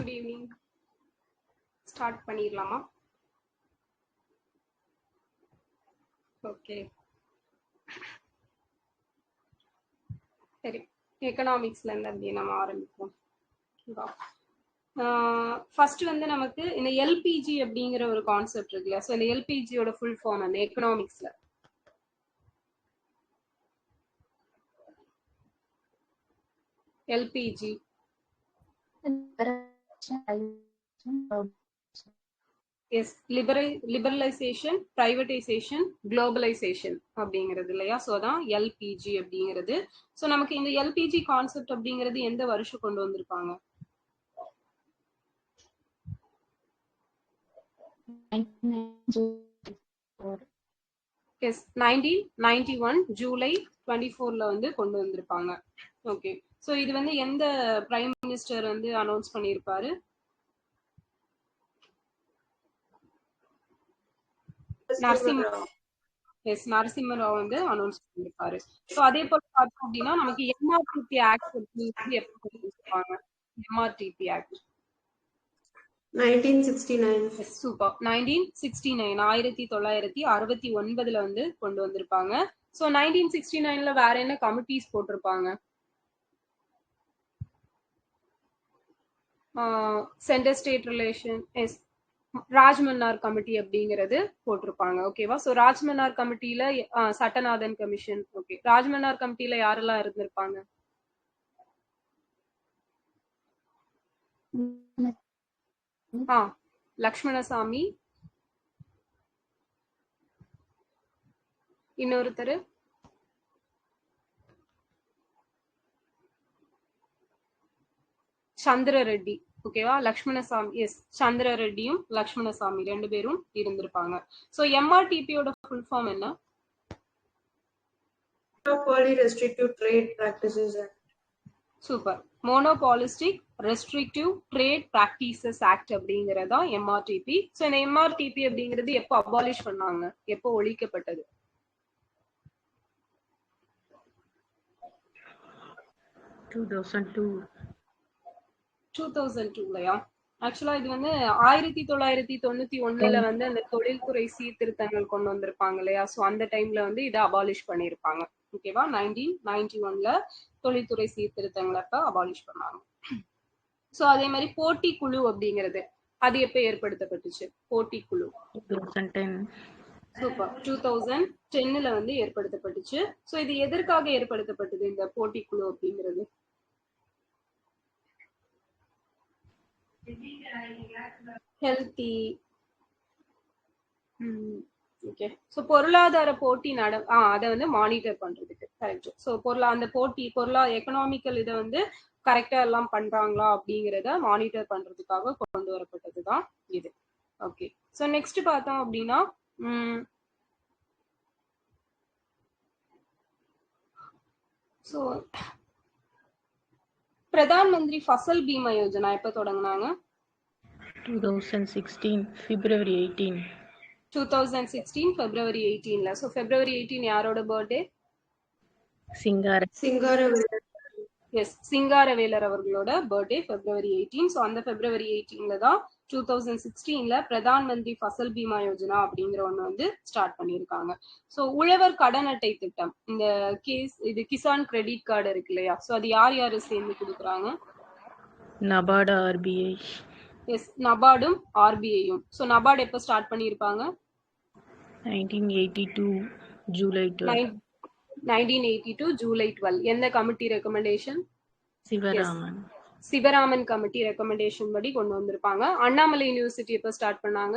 Good evening. Start பண்ணிடலாமா? Okay, சரி. எக்கனாமிக்ஸ்ல இருந்து அப்படியே நம்ம ஆரம்பிப்போம். ஃபர்ஸ்ட் வந்து நமக்கு இந்த எல்பிஜி அப்படிங்கிற ஒரு கான்செப்ட் இருக்குல்ல. ஸோ இந்த எல்பிஜியோட ஃபுல் ஃபார்ம் அந்த எக்கனாமிக்ஸ்ல LPG yes liberalisation, privatisation, globalisation அப்படிங்கிறது இல்லையா. ஸோ அதான் எல்பிஜி அப்படிங்கிறது. ஸோ நமக்கு இந்த எல்பிஜி கான்செப்ட் அப்படிங்கிறது எந்த வருஷம் கொண்டு வந்திருப்பாங்க? எஸ், 1991 ஜூலை 24ல வந்து கொண்டு வந்திருப்பாங்க. ஓகே, ஸோ இது வந்து எந்த பிரைம் மினிஸ்டர் வந்து அனௌன்ஸ் பண்ணியிருப்பாரு? நரசிம்ம ராவ் வந்து அனௌன்ஸ் பண்ணியிருப்பாரு. ஸோ அதே போல பார்த்தோம் அப்படின்னா நமக்கு எம்ஆர்டிபி ஆக்ட் எப்போ கொண்டு வந்திருப்பாங்க? MRTP act 1969. சூப்பர். 1969 1969ல வந்து கொண்டு வந்திருப்பாங்க. ஸோ 1969ல வேற என்ன கமிட்டிஸ் போட்டிருப்பாங்க? Centre state relation, yes, Rajamannar committee அப்படிங்கிறது போட்டிருப்பாங்க. ஓகேவா? ஸோ ராஜ்மன்னார் கமிட்டியில சட்டநாதன் கமிஷன். ஓகே, ராஜ்மன்னார் கமிட்டியில யாரெல்லாம் இருந்திருப்பாங்க? லக்ஷ்மணசாமி, இன்னொருத்தர் சந்திர ரெட்டி. ஓகேவா? லக்ஷ்மணசாமி, எஸ், சந்திர ரெட்டியும் லக்ஷ்மணசாமி ரெண்டு பேரும் இருந்திருப்பாங்க. ஸோ எம்ஆர்டிபியோட ஃபுல் ஃபார்ம் என்ன? Monopoly Restrictive Trade Practices Act. Super. Monopolistic restrictive trade practices act அப்படிங்கறதா எம்ஆர்டிபி. ஸோ இந்த எம்ஆர்டிபி அப்படிங்கிறது எப்போ அபாலிஷ் பண்ணாங்க, எப்போ ஒழிக்கப்பட்டது? 2002லயா? ஆக்சுவலா இது வந்து 1991ல வந்து அந்த தொழில்துறை சீர்திருத்தங்கள் கொண்டு வந்திருப்பாங்க இல்லையா. ஸோ அந்த டைம்ல வந்து இதை அபாலிஷ் பண்ணியிருப்பாங்க. ஓகேவா? 1991ல தொழில்துறை சீர்திருத்தங்களை அப்ப அபாலிஷ் பண்ணாங்க. ஸோ அதே மாதிரி போட்டி குழு அப்படிங்கிறது அது எப்ப ஏற்படுத்தப்பட்டுச்சு? போட்டி குழு 2010. சூப்பர். 2010ல வந்து ஏற்படுத்தப்பட்டுச்சு. ஸோ இது எதற்காக ஏற்படுத்தப்பட்டது இந்த போட்டி குழு அப்படிங்கிறது? ஹெல்த்தி. ஓகே, ஸோ பொருளாதார போட்டி அதை வந்து மானிட்டர் பண்றதுக்கு. கரெக்ட். ஸோ அந்த போட்டி எக்கனாமிக்கல் இதை வந்து கரெக்டா எல்லாம் பண்றாங்களா அப்படிங்கிறத மானிட்டர் பண்றதுக்காக கொண்டு வரப்பட்டதுதான் இது. ஓகே, ஸோ நெக்ஸ்ட் பார்த்தோம் அப்படின்னா ஸோ பிரதான் மந்திரி ஃபசல் பீமா யோஜனா எப்ப தொடங்கினாங்க? 2016 February 18. 2016 February 18ல. ஸோ February 18 யாரோட பர்த்டே? சிங்காரவேலர். எஸ், சிங்காரவேலர் அவர்களோட பர்த்டே February 18. ஸோ அந்த February 18ல தான் 2016ல பிரதான் மந்திரி ஃபசல் பீமா யோஜனா அப்படிங்கிற ஒண்ணு வந்து ஸ்டார்ட் பண்ணியிருக்காங்க. ஸோ உழவர் கடன் அட்டை திட்டம், இந்த இது கிசான் கிரெடிட் கார்டு இருக்கு இல்லையா. ஸோ அது யார் யாரு சேர்ந்து கொடுக்குறாங்க? NABARD, RBI. எஸ், நபார்டும் ஆர்பிஐயும். ஸோ நபார்டு எப்போ ஸ்டார்ட் பண்ணியிருப்பாங்க? 1982 July 12. 1982 July 12. எந்த committee recommendation? Sivaraman committee recommendation படி கொண்டு வந்திருப்பாங்க. அண்ணாமலை யூனிவர்சிட்டி எப்போ ஸ்டார்ட் பண்ணாங்க?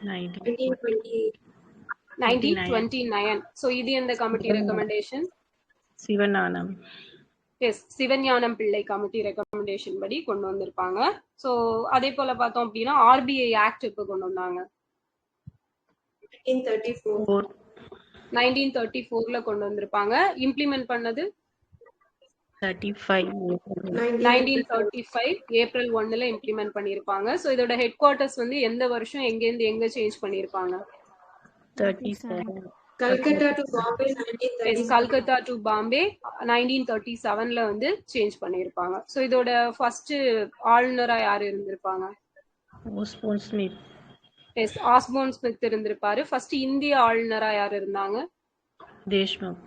1929. ஸோ இது எந்த committee recommendation? Sivagnanam. Yes, Sivagnanam Pillai committee recommendation படி கொண்டு வந்திருப்பாங்க. ஸோ அதே போல பார்த்தோம் அப்படின்னா ஆர்பிஐ ஆக்ட் எப்போ கொண்டு வந்தாங்க? 1934ல கொண்டு வந்திருப்பாங்க. இம்ப்ளிமெண்ட் பண்ணது 1935 ஏப்ரல் 1ல இம்ப்ளிமெண்ட் பண்ணிருப்பாங்க. ஸோ இதோட ஹெட் குவார்டர்ஸ் வந்து எந்த வருஷம் எங்கேருந்து எங்க சேஞ்ச் பண்ணிருப்பாங்க? Calcutta to Bombay yes 1937. Calcutta to Bombay 1937ல வந்து சேஞ்ச் பண்ணியிருப்பாங்க. ஸோ இதோட ஃபர்ஸ்ட் ஆளுநரா யார் இருந்திருப்பாங்க? Osborne Smith. Yes Osborne Smith இருந்திருப்பாரு. ஃபர்ஸ்ட் இந்திய ஆளுநரா யார் இருந்தாங்க? Deshmukh.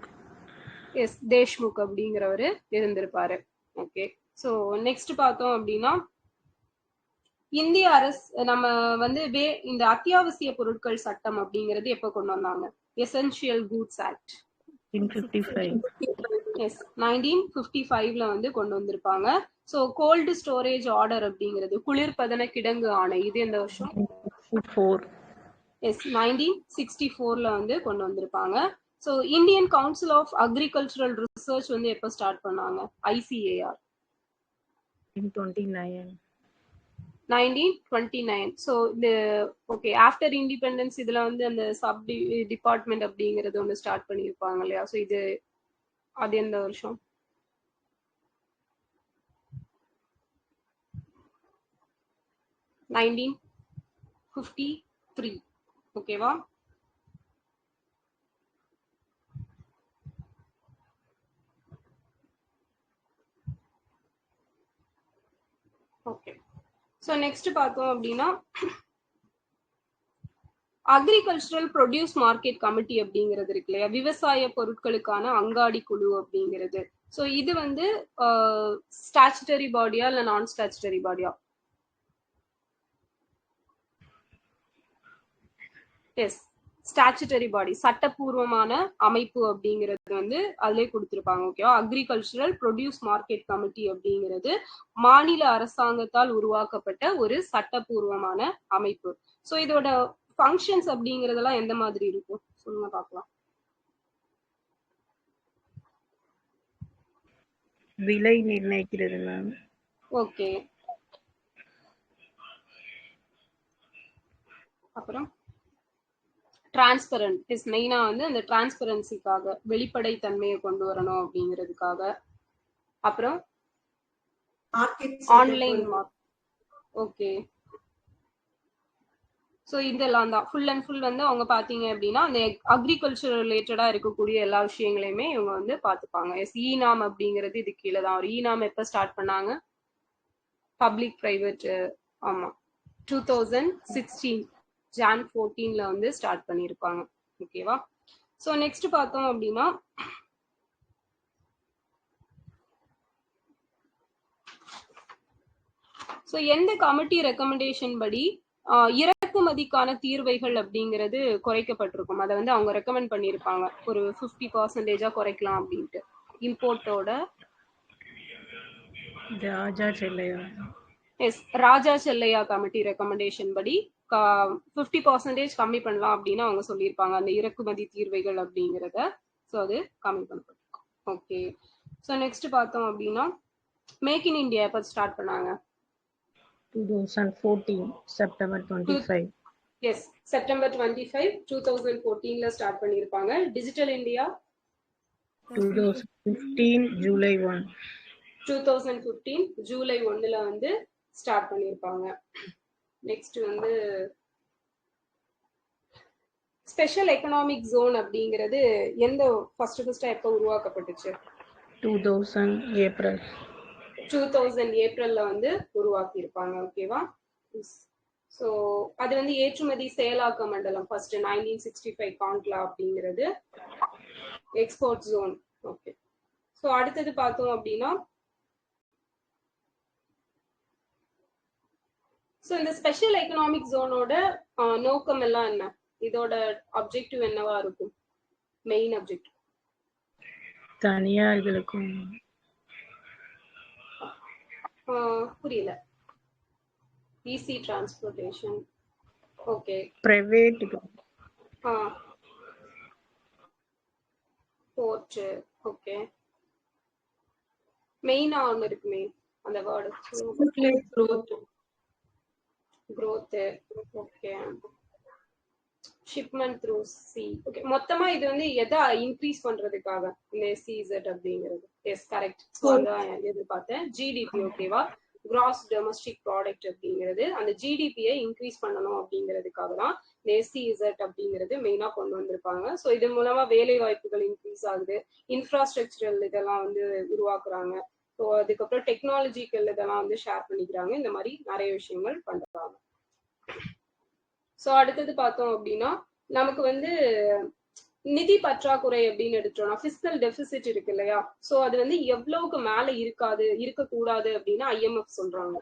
எஸ் தேஷ்முக் அப்படிங்கிறவரு இருந்திருப்பாரு. ஓகே, ஸோ நெக்ஸ்ட் பார்த்தோம் அப்படின்னா இந்திய அரசு நம்ம வந்து இந்த அத்தியாவசிய பொருட்கள் சட்டம் அப்படிங்கிறது எப்போ கொண்டு வந்தாங்க? Essential goods act 1955. எஸ் 1955ல வந்து கொண்டு வந்திருப்பாங்க. ஸோ கோல்டு ஸ்டோரேஜ் ஆர்டர் அப்படிங்கிறது குளிர்பதன கிடங்கு ஆணை இது எந்த வருஷம்? 64. எஸ் 1964ல வந்து கொண்டு வந்திருப்பாங்க. So Indian Council of Agricultural Research வந்து எப்போ ஸ்டார்ட் பண்ணாங்க? ஐசிஏஆர் 1929. 1929. ஸோ இந்த ஓகே ஆஃப்டர் இண்டிபெண்டன்ஸ் இதுல வந்து அந்த சப் டிபார்ட்மெண்ட் அப்படிங்கிறது ஒன்று ஸ்டார்ட் பண்ணியிருப்பாங்க இல்லையா? ஸோ இது அது எந்த வருஷம்? நைன்டீன் 53. ஓகேவா? ஓகே, ஸோ நெக்ஸ்ட் பார்த்தோம் அப்படின்னா அக்ரிகல்ச்சரல் ப்ரொடியூஸ் மார்க்கெட் கமிட்டி அப்படிங்கிறது இருக்கு இல்லையா, விவசாய பொருட்களுக்கான அங்காடி குழு அப்படிங்கிறது. ஸோ இது வந்து ஸ்டாச்சுட்டரி பாடியா இல்ல நான் ஸ்டாச்சுட்டரி பாடியா? எஸ் ஸ்டாச்சுட்டரி பாடி, சட்டப்பூர்வமான அமைப்பு அப்படிங்கிறது வந்து அதிலே கொடுத்திருப்பாங்க. ஓகேவா? அக்ரிகல்ச்சரல் ப்ரொடியூஸ் மார்க்கெட் கமிட்டி அப்படிங்கிறது மாநில அரசாங்கத்தால் உருவாக்கப்பட்ட ஒரு சட்டப்பூர்வமான அமைப்பு. ஸோ இதோட ஃபங்க்ஷன்ஸ் அப்படிங்கறதெல்லாம் எந்த மாதிரி இருக்கும் சொல்லுங்க பார்க்கலாம். விலை நிர்ணயிக்கிறது மேம். ஓகே, அப்புறம் டிரான்ஸ்பரண்ட் இஸ் மெயினா வந்து அந்த டிரான்ஸ்பரன்சிக்காக வெளிப்படை தன்மையை கொண்டு வரணும் அப்படிங்கிறதுக்காக. அப்புறம் ஆன்லைன் ஓகே, ஸோ இதெல்லாம் தான் ஃபுல் அண்ட் ஃபுல் வந்து அவங்க பார்த்தீங்க அப்படின்னா அந்த அக்ரிகல்ச்சர் ரிலேட்டடாக இருக்கக்கூடிய எல்லா விஷயங்களையுமே இவங்க வந்து பார்த்துப்பாங்க. எஸ் ஈநாம் அப்படிங்கிறது இது கீழே தான். ஒரு ஈநாம் எப்போ ஸ்டார்ட் பண்ணாங்க? பப்ளிக் பிரைவேட் ஆமாம் 2016 Jan 14ல வந்து ஸ்டார்ட் பண்ணியிருப்பாங்க. ஓகேவா? ஸோ நெக்ஸ்ட் பார்த்தோம் அப்படின்னா ஸோ எந்த கமிட்டி ரெக்கமெண்டேஷன் படி இறக்குமதிக்கான தீர்வைகள் அப்படிங்கிறது குறைக்கப்பட்டிருக்கும்? அதை வந்து அவங்க ரெக்கமெண்ட் பண்ணியிருப்பாங்க ஒரு 50% குறைக்கலாம் அப்படின்ட்டு. இம்போர்ட்டோட ராஜா செல்லையா. எஸ் ராஜா செல்லையா கமிட்டி ரெக்கமெண்டேஷன் படி 50% கம்மி பண்ணலாம் அப்படின்னு அவங்க சொல்லியிருப்பாங்க அந்த இறக்குமதி தீர்வைகள் அப்படிங்கிறத. ஸோ அது கம்மி பண்ணப்பட்டிருக்கும். ஓகே, ஸோ நெக்ஸ்ட் பார்த்தோம் அப்படின்னா மேக் இன் இந்தியா எப்போ ஸ்டார்ட் பண்ணாங்க? 2014 September 25. எஸ் செப்டம்பர் 25 2014ல ஸ்டார்ட் பண்ணியிருப்பாங்க. Digital India 2015 July 1. 2015 ஜூலை 1ல வந்து ஸ்டார்ட் பண்ணியிருப்பாங்க. நெக்ஸ்ட் வந்து ஸ்பெஷல் எக்கனாமிக் ஜோன் அப்படிங்கிறது எந்த ஃபர்ஸ்ட் எப்போ உருவாக்கப்பட்டுச்சு? 2000 April. 2000 ஏப்ரல்ல வந்து உருவாக்கி இருப்பாங்க. ஓகேவா? ஸோ அது வந்து ஏற்றுமதி செயலாக்க மண்டலம் ஃபர்ஸ்ட் 1965 கான்க்லா அப்படிங்கிறது எக்ஸ்போர்ட் ஜோன். ஓகே, ஸோ அடுத்தது பார்த்தோம் அப்படின்னா ஸோ இந்த ஸ்பெஷல் எக்கனாமிக் ஜோனோட நோக்கம் எல்லாம் என்ன? இதோட அப்ஜெக்டிவ் என்னவா இருக்கும்? மெயின் அப்ஜெக்டிவ் தனியார்களுக்கும் புரியல. Easy transportation. Okay, private port. Okay, மெயினா ஒன்று இருக்குமே அந்த word growth. Okay, shipment through sea. Okay, மொத்தமா இது வந்து எதை இன்க்ரீஸ் பண்றதுக்காக இந்த SEZ அப்படிங்கிறது? Yes correct. ஸோ அதான் எதிர்பார்த்தேன். ஜிடிபி. ஓகேவா? கிராஸ் டொமஸ்டிக் ப்ராடக்ட் அப்படிங்கிறது அந்த ஜிடிபியை இன்க்ரீஸ் பண்ணணும் அப்படிங்கிறதுக்காக தான் இந்த எஸ்சிஇசட் அப்படிங்கிறது மெயினா கொண்டு வந்திருப்பாங்க. ஸோ இது மூலமா வேலை வாய்ப்புகள் இன்க்ரீஸ் ஆகுது, இன்ஃப்ராஸ்ட்ரக்சரல் இதெல்லாம் வந்து உருவாக்குறாங்க. ஸோ அதுக்கப்புறம் டெக்னாலஜிக்கல் இதெல்லாம் வந்து ஷேர் பண்ணிக்கிறாங்க. இந்த மாதிரி நிறைய விஷயங்கள் பண்றாங்க. ஸோ அடுத்தது பார்த்தோம் அப்படின்னா நமக்கு வந்து நிதி பற்றாக்குறை அப்படின்னு எடுத்தோம்னா பிசிக்கல் டெபிசிட் இருக்கு இல்லையா? ஸோ அது வந்து எவ்வளவுக்கு மேல இருக்கக்கூடாது அப்படின்னு ஐஎம்எஃப் சொல்றாங்க.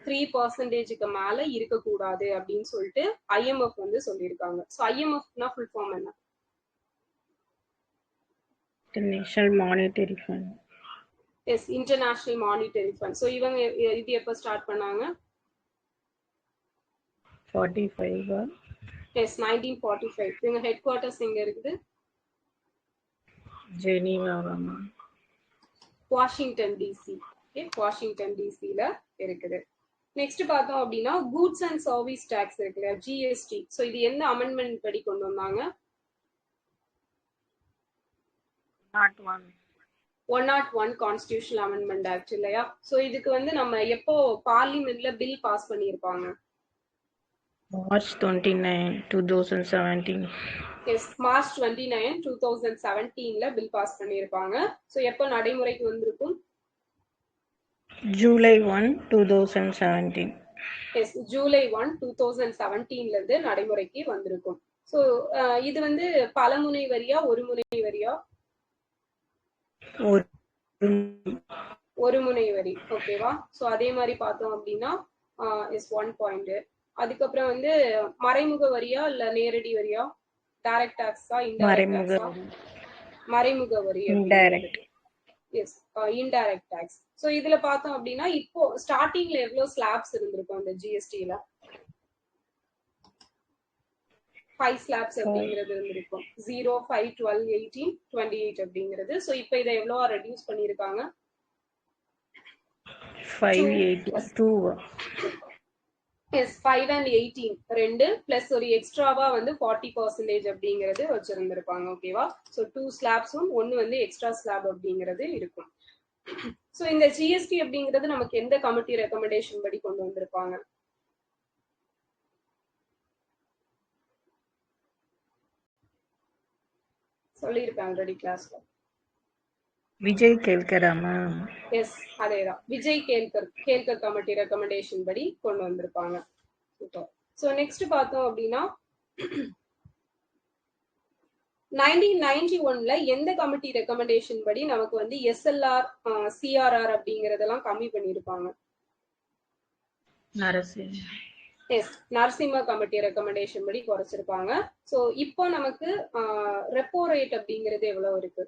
3% மேல இருக்கக்கூடாது அப்படின்னு சொல்லிட்டு ஐஎம்எஃப் வந்து சொல்லியிருக்காங்க. ஸோ ஐஎம்எஃப்னா ஃபுல் ஃபார்ம் என்ன? International Monetary Fund. Yes, International Monetary Fund. So இவங்க இது எப்போ ஸ்டார்ட் பண்ணாங்க? 45. எஸ், 1945. இவங்க ஹெட் குவார்ட்டர்ஸ் எங்க இருக்குது? Geneva, Washington DC. வாஷிங்டன் டிசில இருக்குது. நெக்ஸ்ட் பார்த்தோம் அப்படின்னா கூட்ஸ் அண்ட் சர்வீஸ் டாக்ஸ் இருக்கு இல்லையா, ஜிஎஸ்டி. ஸோ இது எந்த அமெண்ட்மெண்ட் படி கொண்டு வந்தாங்க? 101 கான்ஸ்டிடியூஷனல் அமெண்ட்மெண்ட் ஆக்ட் இல்லையா? ஸோ இதுக்கு வந்து நம்ம எப்போ பார்லிமெண்ட்ல பில் பாஸ் பண்ணியிருப்பாங்க? March 29, 2017. எஸ், மார்ச் 29, 2017ல பில் பாஸ் பண்ணியிருப்பாங்க. ஸோ எப்போ நடைமுறைக்கு வந்திருக்கும்? July 1, 2017. எஸ், July 1, 2017ல இருந்து நடைமுறைக்கு வந்திருக்கும். ஸோ இது வந்து பலமுனை வரியா ஒரு முனை வரியா? ஒரு முனை வரி. ஓகேவா? ஸோ அதே மாதிரி பார்த்தோம் அப்படின்னா இஸ் 1 பாயிண்ட். அதுக்கப்புறம் வந்து மறைமுக வரியா இல்ல நேரடி வரியா? Direct டாக்ஸா indirect டாக்ஸா? மறைமுக வரி. S, indirect tax. ஸோ இதுல பார்த்தோம் அப்படின்னா இப்போ ஸ்டார்டிங்ல எவ்வளவு ஸ்லாப்ஸ் இருந்திருக்கும் அந்த ஜிஎஸ்டில? 5 ஸ்லாப்ஸ் அப்படிங்கிறது இருந்திருக்கும். 0, 5, 12, 18, 28 அப்படிங்கிறது. ஸோ இப்போ இதை எவ்வளவா ரெடியூஸ் பண்ணியிருக்காங்க? 582. எஸ், 5 and 18 ரெண்டு பிளஸ் ஒரு எக்ஸ்ட்ராவா வந்து 40% அப்படிங்கிறது வச்சிருந்திருப்பாங்க. ஓகேவா? ஸோ 2 ஸ்லாப்ஸும் ஒன்னு வந்து எக்ஸ்ட்ரா ஸ்லாப் அப்படிங்கிறது இருக்கும். ஸோ இந்த ஜிஎஸ்டி அப்படிங்கிறது நமக்கு எந்த கமிட்டி ரெக்கமெண்டேஷன் படி கொண்டு வந்திருப்பாங்க? சொல்லியிருப்பேன் ஆல்ரெடி கிளாஸ்ல. விஜய் கேல்கரா மேம். எஸ், அதேதான். விஜய் கேல்கர் கமிட்டி ரெக்கமெண்டேஷன் படி கொண்டு வந்திருப்பாங்க. ஸோ நெக்ஸ்ட் பார்த்தோம் அப்படின்னா 1991ல எந்த கமிட்டி ரெக்கமெண்டேஷன் படி நமக்கு வந்து எஸ்எல்ஆர் சிஆர்ஆர் அப்படிங்கறதெல்லாம் கம்மி பண்ணிருப்பாங்க? எஸ், நரசிம்ம கமிட்டி ரெக்கமெண்டேஷன் படி குறைச்சிருப்பாங்க. ஸோ இப்போ நமக்கு ரெப்போ ரேட் அப்படிங்கிறது எவ்வளவு இருக்கு?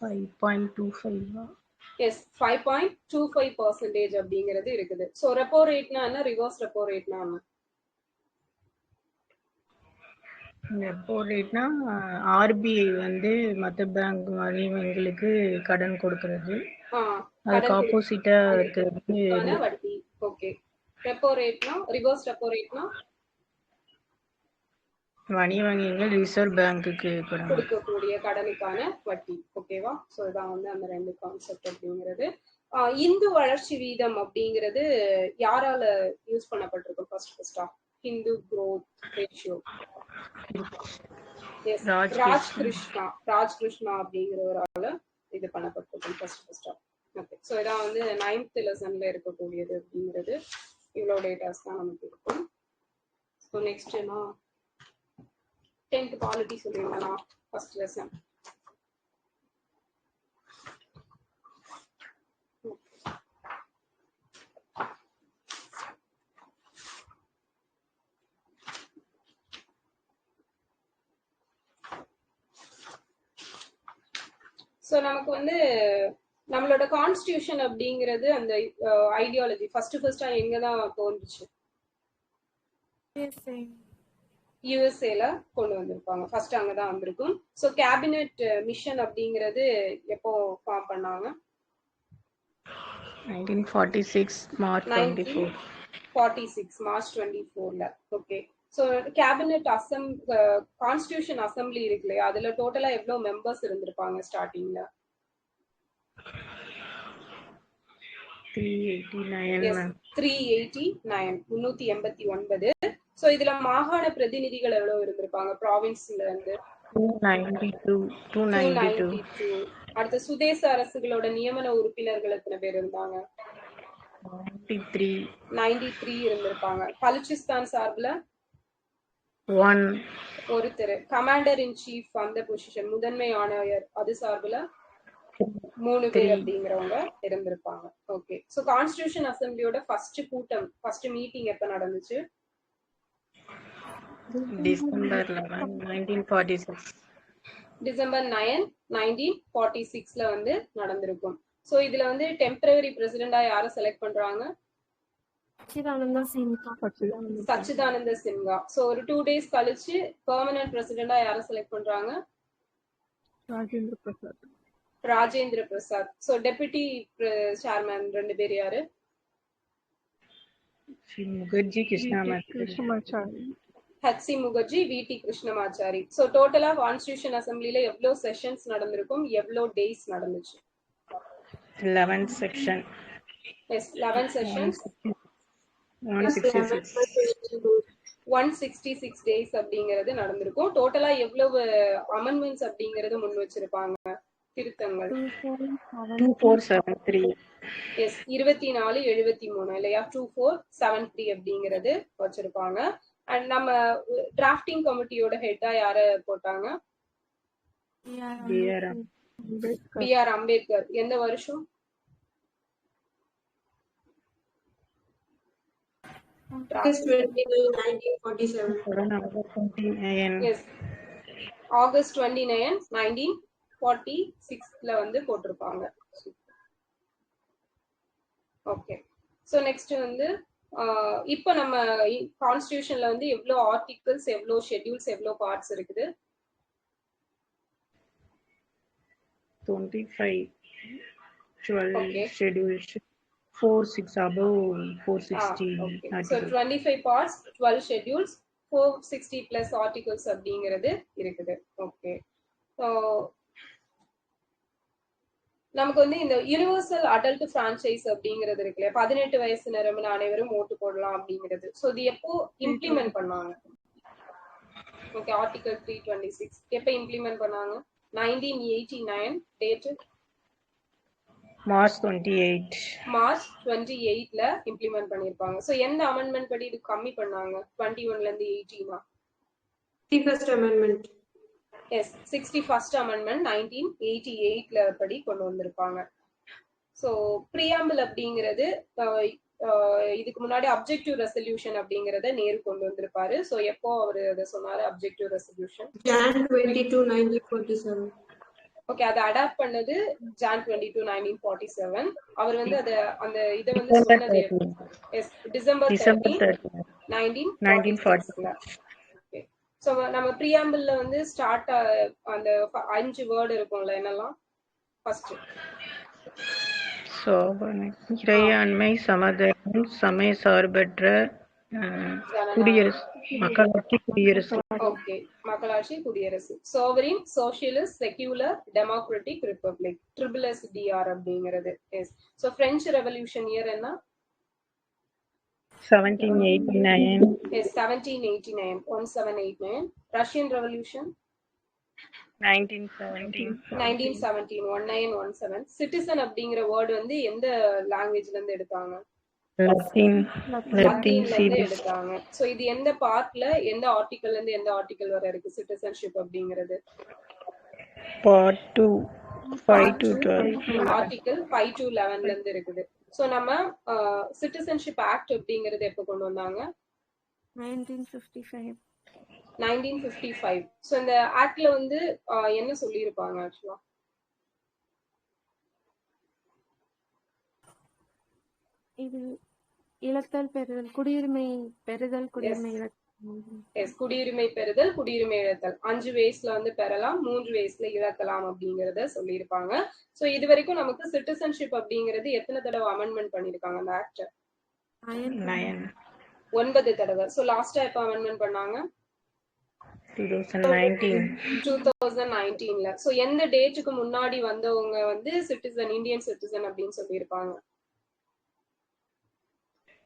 5.25. எஸ், 5.25% அப்படிங்கிறது இருக்குது. ஸோ ரெப்போ ரேட்னா என்ன, ரிவர்ஸ் ரெப்போ ரேட்னா என்ன? ரெப்போ ரேட்னா ஆர்பிஐ வந்து மற்ற பேங்க் மாதிரி எங்களுக்கு கடன் கொடுக்கறது, அதுக்கு ஆப்போசிட்டா இருக்கிறது வட்டி. ஓகே. ரெப்போ ரேட்னா, ரிவர்ஸ் ரெப்போ ரேட்னா வணிகங்கள் ரிசர்வ் பேங்க்குக்கு கொடுக்கக்கூடிய கடனுக்கான வட்டி. ஓகேவா? ஸோ இதான் வந்து அந்த ரெண்டு கான்செப்ட் அப்படிங்கிறது. இந்து வளர்ச்சி வீதம் அப்படிங்கிறது யாரால யூஸ் பண்ணப்பட்டிருக்கும்? ஃபர்ஸ்டா ஹிந்து க்ரோத் ரேஷியோ. ராஜ்கிருஷ்ணா அப்படிங்கிறவரால இது பண்ணப்பட்டிருக்கும் ஃபர்ஸ்டா. ஓகே. ஸோ இதான் வந்து 9th லெசன்ல இருக்கக்கூடியது அப்படிங்கிறது. இவ்வளோ டேட்டாஸ் தான் நமக்கு இருக்கும். ஸோ நெக்ஸ்ட் நான் 10th பாலிட்டி சொல்லியிருந்தேனா ஃபர்ஸ்ட் லெசன். ஸோ நமக்கு வந்து நம்மளோட கான்ஸ்டியூஷன் அப்படிங்கிறது அந்த ஐடியாலஜி ஃபர்ஸ்டா எங்கதான் தோன்றுச்சு? யூஎஸ்ஏல கொண்டு வந்திருப்பாங்க. ஃபர்ஸ்ட் அங்கதான் வந்திருக்கும். ஸோ கேபினெட் மிஷன் அப்படிங்கிறது எப்போ ஃபார்ம் பண்ணாங்க? 1946 மார்ச் 24. 1946 மார்ச் 24ல. Okay. So cabinet constitution assembly இருக்கு இல்லையா, அதுல டோட்டலா எவ்வளவு மெம்பர்ஸ் இருந்திருப்பாங்க ஸ்டார்டிங்ல? 389 எஸ் மேம். 389 சோ இதுல மாகாண பிரதிநிதிகள் எவ்வளவு இருந்திருப்பாங்க ப்ராவின்ஸ்ல இருந்து 292 292 அடுத்த சுதேச அரசுகளோட நியமன உறுப்பினர்கள் எத்தனை பேர் இருந்தாங்க 93 93 இருந்திருப்பாங்க பலுச்சிஸ்தான் சார்பில் 1 ஒருத்தர் கமாண்டர் இன் சீஃப் அந்த பொசிஷன் முதன்மை ஆணையர் அது சார்பில் 3 பேர் அப்படிங்கிறவங்க இருந்திருப்பாங்க ஓகே சோ கான்ஸ்டிடியூஷன் அசெம்பிளியோட ஃபர்ஸ்ட் கூட்டம் ஃபர்ஸ்ட் மீட்டிங் எப்ப நடந்துச்சு டிசம்பர் 11 1946 டிசம்பர் 9 1946ல வந்து நடந்திருக்கும் சோ இதுல வந்து டெம்பரரி பிரசிடெண்டா யாரை செலக்ட் பண்றாங்க சச்சிதானந்த சின்ஹா சோ ஒரு 2 டேஸ் கழிச்சு பெர்மனன்ட் பிரசிடெண்டா யாரை செலக்ட் பண்றாங்க Rajendra Prasad so deputy chairman 2 பேர் யாரு முகர்ஜி கிருஷ்ணமாச்சாரி ஹச்சி முகர்ஜி விடி கிருஷ்ணமாச்சாரி சோ டோட்டலா கான்ஸ்டிடியூஷன் அசெம்பிளில எவ்வளவு செஷன்ஸ் நடந்திருக்கும் எவ்வளவு டேஸ் நடந்துச்சு 11 செக்ஷன் எஸ் 11 செஷன்ஸ் 166 டேஸ் அப்படிங்கிறது நடந்திருக்கும் டோட்டலா எவ்வளவு அமெண்ட்மெண்ட்ஸ் அப்படிங்கறது முன் வச்சிருப்பாங்க திருத்தங்கள் 2473 எஸ் 2473 இல்லையா 2473 அப்படிங்கிறது வச்சிருப்பாங்க அண்ட் நம்ம டிராஃப்டிங் கமிட்டியோட ஹெட்டா யார போட்டாங்க பிஆர் அம்பேத்கர் எந்த வருஷம் August 29, 1947. எஸ் ஆகஸ்ட் 29 1946ல வந்து போட்டிருப்பாங்க ஓகே சோ நெக்ஸ்ட் வந்து இப்போ நம்ம கான்ஸ்டிடியூஷன்ல வந்து எவ்வளவு ஆர்டிகிள்ஸ் எவ்வளவு ஷெட்யூல்ஸ் எவ்வளவு பார்ட்ஸ் இருக்குது 25 12 schedules 46 above 460 okay. So articles 25 parts 12 schedules 460 plus articles அப்படிங்கிறது இருக்குது ஓகே ஸோ நமக்கு வந்து இந்த யூனிவர்சல் அடல்ட் பிரான்சைஸ் அப்படிங்கிறது இருக்கு இல்லையா 18 வயசு நிரம்பின அனைவரும் ஓட்டு போடலாம் அப்படிங்கிறது ஸோ இது எப்போ இம்ப்ளிமெண்ட் பண்ணாங்க ஓகே ஆர்டிகல் 326 எப்போ இம்ப்ளிமெண்ட் பண்ணாங்க 1989 டேட் மார்ச் 28 மார்ச் 28ல இம்ப்ளிமெண்ட் பண்ணிருப்பாங்க சோ எந்த அமெண்ட்மெண்ட் படி இது கம்மி பண்ணாங்க 21ல இருந்து 18 61st amendment S 61st amendment 1988ல படி கொண்டு வந்திருப்பாங்க சோ பிரியாம்பிள் அப்படிங்கிறது இதுக்கு முன்னாடி அப்ஜெக்டிவ் ரெசல்யூஷன் அப்படிங்கறத நேரு கொண்டு வந்திருப்பாரு சோ எப்போ அவரு அதை சொன்னாரு அப்ஜெக்டிவ் ரெசல்யூஷன் Jan 22 1947 ஓகே அதை அடாப்ட் பண்ணது ஜான் 22 1947 அவர் வந்து அந்த இதை வந்து சொன்னது டிசம்பர் 13 1946 சோ நம்ம பிரியாம்பிள்ல வந்து ஸ்டார்ட் அந்த 5 வேர்ட் இருக்கும்ல என்னெல்லாம் ஃபர்ஸ்ட் இறையாண்மை சமதர்மம் சமய சார்பற்ற குடியரசு மக்களாட்சி குடியரசு ஓகே மக்களாட்சி குடியரசு sovereign socialist secular democratic republic SSDR அப்படிங்கிறது S so French revolution year என்ன 1789 yes 1789 ரஷ்யன் ரெவல்யூஷன் 1917 1917 சிட்டிசன் அப்படிங்கிற வேர்ட் வந்து எந்த லாங்குவேஜ்ல இருந்து எடுத்தாங்க லத்தீன்ல இருந்து எடுத்தாங்க சோ இது எந்த பார்ட்ல எந்த ஆர்டிகல்ல இருந்து எந்த ஆர்டிகல் வரை இருக்கு சிட்டிசன்ஷிப் அப்படிங்கிறது பார்ட் 2 5 to 12 ஆர்டிகல் 5 to 11ல இருந்து இருக்குது சோ நம்ம சிட்டிசன்ஷிப் ஆக்ட் அப்படிங்கிறது எப்ப கொண்டு வந்தாங்க 1955 சோ இந்த ஆக்ட்ல வந்து என்ன சொல்லி இருப்பாங்க ஆக்சுவலா இது இழத்தல் பெறுதல் குடியுரிமை பெறுதல் குடியுரிமை குடியுரிமை பெறுதல் குடியுரிமை இழத்தல் 5 வயசுல வந்து பெறலாம் 3 வயசுல இழக்கலாம் அப்படிங்கறத சொல்லியிருப்பாங்க சோ இது வரைக்கும் நமக்கு சிட்டிசன்ஷிப் அப்படிங்கிறது எத்தனை தடவை அமெண்ட்மெண்ட் பண்ணிருக்காங்க அந்த ஆக்ட் 9 9 தடவை சோ லாஸ்டா எப்ப அமெண்ட்மெண்ட் பண்ணாங்க 2019. 2019ல. சோ எந்த டேட்டுக்கு முன்னாடி வந்தவங்க வந்து சிட்டிசன், இந்தியன் சிட்டிசன் அப்படின்னு சொல்லியிருப்பாங்க?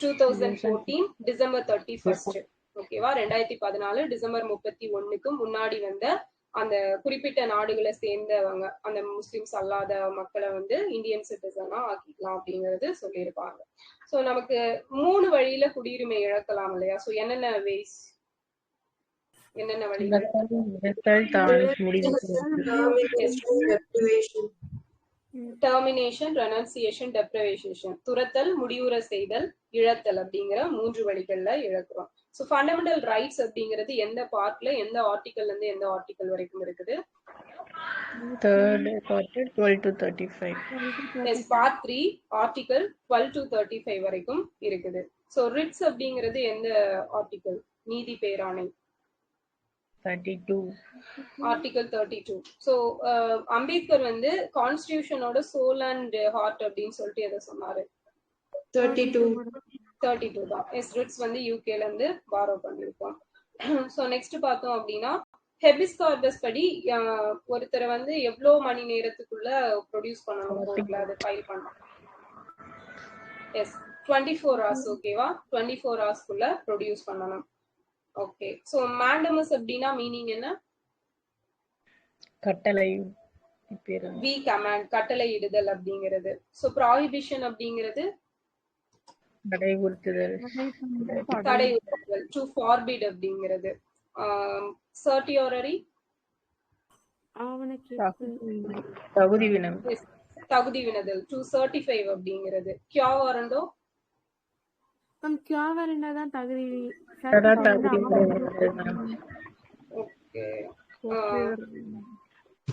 2014 டிசம்பர் 31. ஓகேவா? 2014 டிசம்பர் 31க்கு முன்னாடி வந்த அந்த குறிப்பிட்ட நாடுகளை சேர்ந்தவங்க, அந்த முஸ்லிம்ஸ் அல்லாத மக்களை வந்து இந்தியன் சிட்டிசனா ஆக்கிக்கலாம் அப்படிங்கறது சொல்லியிருப்பாங்க. சோ நமக்கு 3 வழியில குடியுரிமை இழக்கலாம் இல்லையா? சோ என்னென்ன வேஸ், என்னென்ன வழிகள்? Termination, renunciation, டெப்ரவேஷன். துரத்தல், முடிவுற செய்தல், இழத்தல் அப்படிங்கிற 3 வழிகள்ல இழக்கிறோம். சோ ஃபண்டமெண்டல் ரைட்ஸ் அப்படிங்கிறது எந்த பார்ட்ல, எந்த ஆர்டிகல்ல இருந்து எந்த ஆர்டிகல் வரைக்கும் இருக்குது? Third part 12 to 35. Yes, part 3 article 12 to 35 வரைக்கும் இருக்குது. சோ ரிட்ஸ் அப்படிங்கிறது எந்த ஆர்டிகல்? நீதி பேராணை. 32. ஆர்டிகல் 32. சோ அம்பேத்கர் வந்து கான்ஸ்டிடியூஷனோட சோல் அண்ட் ஹார்ட் அப்படின்னு சொல்லிட்டு எதை சொன்னாரு? 32 தான். எஸ், ரிட்ஸ் வந்து யூகேல இருந்து பாரோ பண்ணிருக்கோம். சோ நெக்ஸ்ட் பார்த்தோம் அப்படின்னா ஹெபிஸ் கார்பஸ் படி ஒருத்தரை வந்து எவ்வளவு மணி நேரத்துக்குள்ள ப்ரொடியூஸ் பண்ணணும் கோர்ட்ல, அது ஃபைல் பண்ணணும்? Yes, 24 hours. ஓகேவா? 24 hours ப்ரொடியூஸ் பண்ணணும். ஓகே. சோ மேண்டமஸ் அப்படின்னா மீனிங் என்ன? கட்டளை. வி கமாண்ட், கட்டளை இடுதல் அப்படிங்கிறது. சோ ப்ராஹிபிஷன் அப்படிங்கிறது தடையுறுத்துதல். தடையுறுத்துதல், டு ஃபார்பிட் அப்படிங்கிறது. சர்டியோரரி தகுதி வினம். தகுதி வினதல், டு சர்டிஃபை அப்படிங்கிறது. கியா வாரண்டோ? கியா வாரண்டோ தான் தகுதி. ஓகே.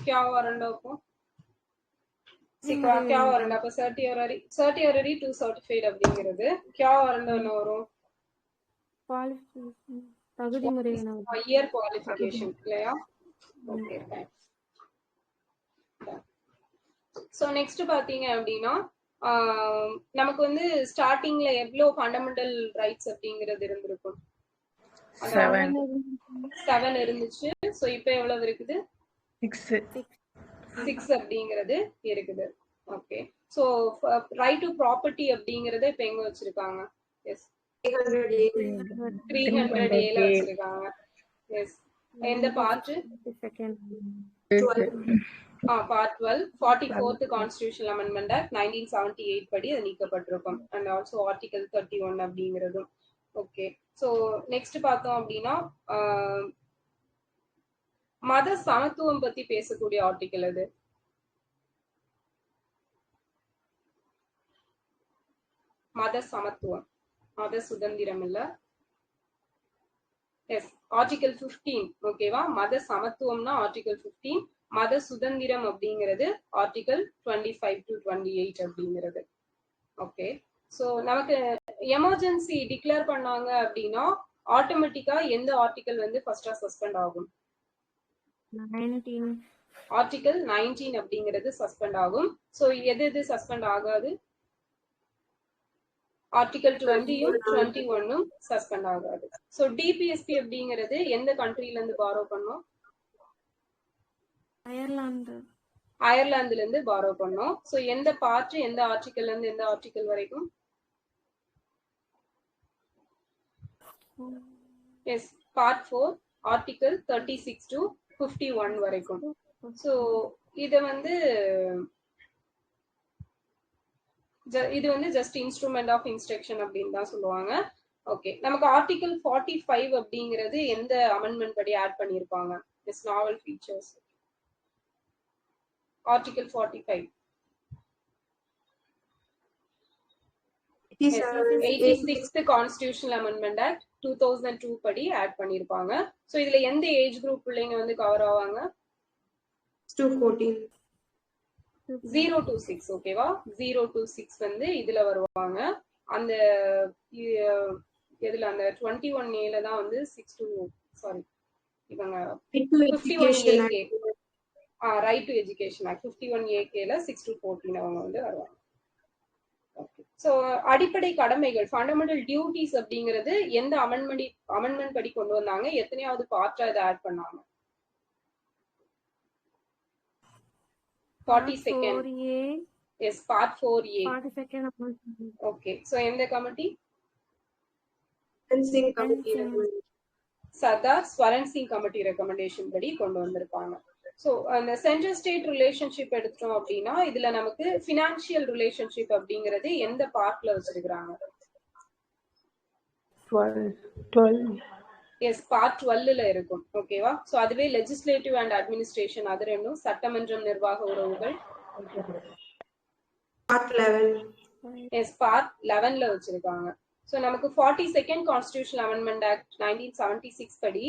கியா வாரண்டோ அப்போ கியா வாரண்டோ அப்போ சர்டியோரரி டு சர்டிஃபைட் அப்படிங்கிறது. கியா வாரண்டோ என்ன வரும்? தகுதி முறை இயர் குவாலிஃபிகேஷன் இல்லையா? ஓகே. சோ நெக்ஸ்ட் பாத்தீங்க அப்படின்னா நமக்கு வந்து ஸ்டார்டிங்ல எவ்வளவு ஃபண்டமெண்டல் ரைட்ஸ் அப்படிங்கிறது இருந்திருக்கும்? 7 இருந்துச்சு. சோ இப்போ எவ்வளவு இருக்குது? 6 அப்படிங்கிறது இருக்குது. Okay. So right to property அப்படிங்கறத இப்ப எங்க வச்சிருக்காங்க? எஸ், 300A ல வச்சிருக்காங்க. எஸ், எந்த part? Part 12 44th constitutional amendment act 1978 படி அது நீக்கப்பட்டிருக்கும். அண்ட் ஆல்சோ ஆர்டிகல் 31 அப்படிங்கிறதும். ஓகே. சோ நெக்ஸ்ட் பார்த்தோம் அப்படின்னா மத சமத்துவம் பத்தி பேசக்கூடிய ஆர்டிகல் அது. மத சமத்துவம், மத சுதந்திரம் இல்ல. Yes, article 15. ஓகேவா? மத சமத்துவம்னா ஆர்டிகல் 15, மத சுதந்திரம் அப்படிங்கிறது ஆர்டிகல் 25 to 28 அப்படிங்கிறது. ஓகே. சோ நமக்கு எமர்ஜென்சி டிக்ளேர் பண்ணாங்க அப்படின்னா ஆட்டோமேட்டிக்கா எந்த ஆர்டிகல் வந்து ஃபர்ஸ்டா சஸ்பெண்ட் ஆகும்? ஆர்டிகல் 19 அப்படிங்கிறது சஸ்பெண்ட் ஆகும். சோ எது சஸ்பெண்ட் ஆகாது? ஆர்டிகல் 20யும் 21ம் சஸ்பெண்ட் ஆகாது. சோ டிபிஎஸ்பி அப்படிங்கிறது எந்த கண்ட்ரில இருந்து பாரோ பண்ணோம்? அயர்லாந்துல இருந்து பாரோ பண்ணோம். சோ எந்த பார்ட், எந்த ஆர்டிகல்ல இருந்து எந்த ஆர்டிகல் வரைக்கும்? எஸ், பார்ட் 4 ஆர்டிகல் 36 to 51 வரைக்கும். சோ இது வந்து ஜஸ்ட் இன்ஸ்ட்ருமெண்ட் ஆஃப் இன்ஸ்ட்ரக்ஷன் அப்படின்னு தான் சொல்லுவாங்க. ஓகே. நமக்கு ஆர்டிகல் 45 அப்படிங்கிறது எந்த அமெண்ட்மெண்ட் படி ஆட் பண்ணிருப்பாங்க? This novel features. Article 45 86th constitutional amendment act 2002 படி ஆட் பண்ணிருப்பாங்க. சோ இதுல எந்த ஏஜ் குரூப் பிள்ளைங்க வந்து கவர் ஆவாங்க? 0 to 6. ஓகேவா? 0 to 6 வந்து இதுல வருவாங்க. அந்த எதுல அந்த 21A ல தான் வந்து 6 to சாரி இவங்க 51AK right to education act 51AK ல 6 to 14 அவங்க வந்து வருவாங்க. ஓகே. ஸோ அடிப்படை கடமைகள் ஃபண்டமெண்டல் டியூட்டிஸ் அப்படிங்கிறது எந்த அமெண்ட்மெண்ட் படி கொண்டு வந்தாங்க, எத்தனையாவது பார்ட்டா இதை ஆட் பண்ணாங்க? 42nd. Yes, part 4A. Okay, so எந்த கமிட்டி? சர்தார் ஸ்வரன் சிங் கமிட்டி ரெக்கமெண்டேஷன் படி கொண்டு வந்திருப்பாங்க. ஸோ அந்த சென்ட்ரல் ஸ்டேட் ரிலேஷன்ஷிப் எடுத்துட்டோம் அப்படின்னா இதுல நமக்கு ஃபினான்ஷியல் ரிலேஷன்ஷிப் அப்படிங்கிறது எந்த பார்ட்ல வச்சிருக்காங்க? எஸ், பார்ட் 12ல இருக்கும். ஓகேவா? ஸோ அதுவே லெஜிஸ்லேட்டிவ் அண்ட் அட்மினிஸ்ட்ரேஷன் அது ரெண்டும், சட்டமன்றம் நிர்வாக உறவுகள் எஸ் பார்ட் 11ல வச்சிருக்காங்க. ஸோ நமக்கு 42nd கான்ஸ்டிடியூஷனல் அமெண்ட்மெண்ட் ஆக்ட் 1976 படி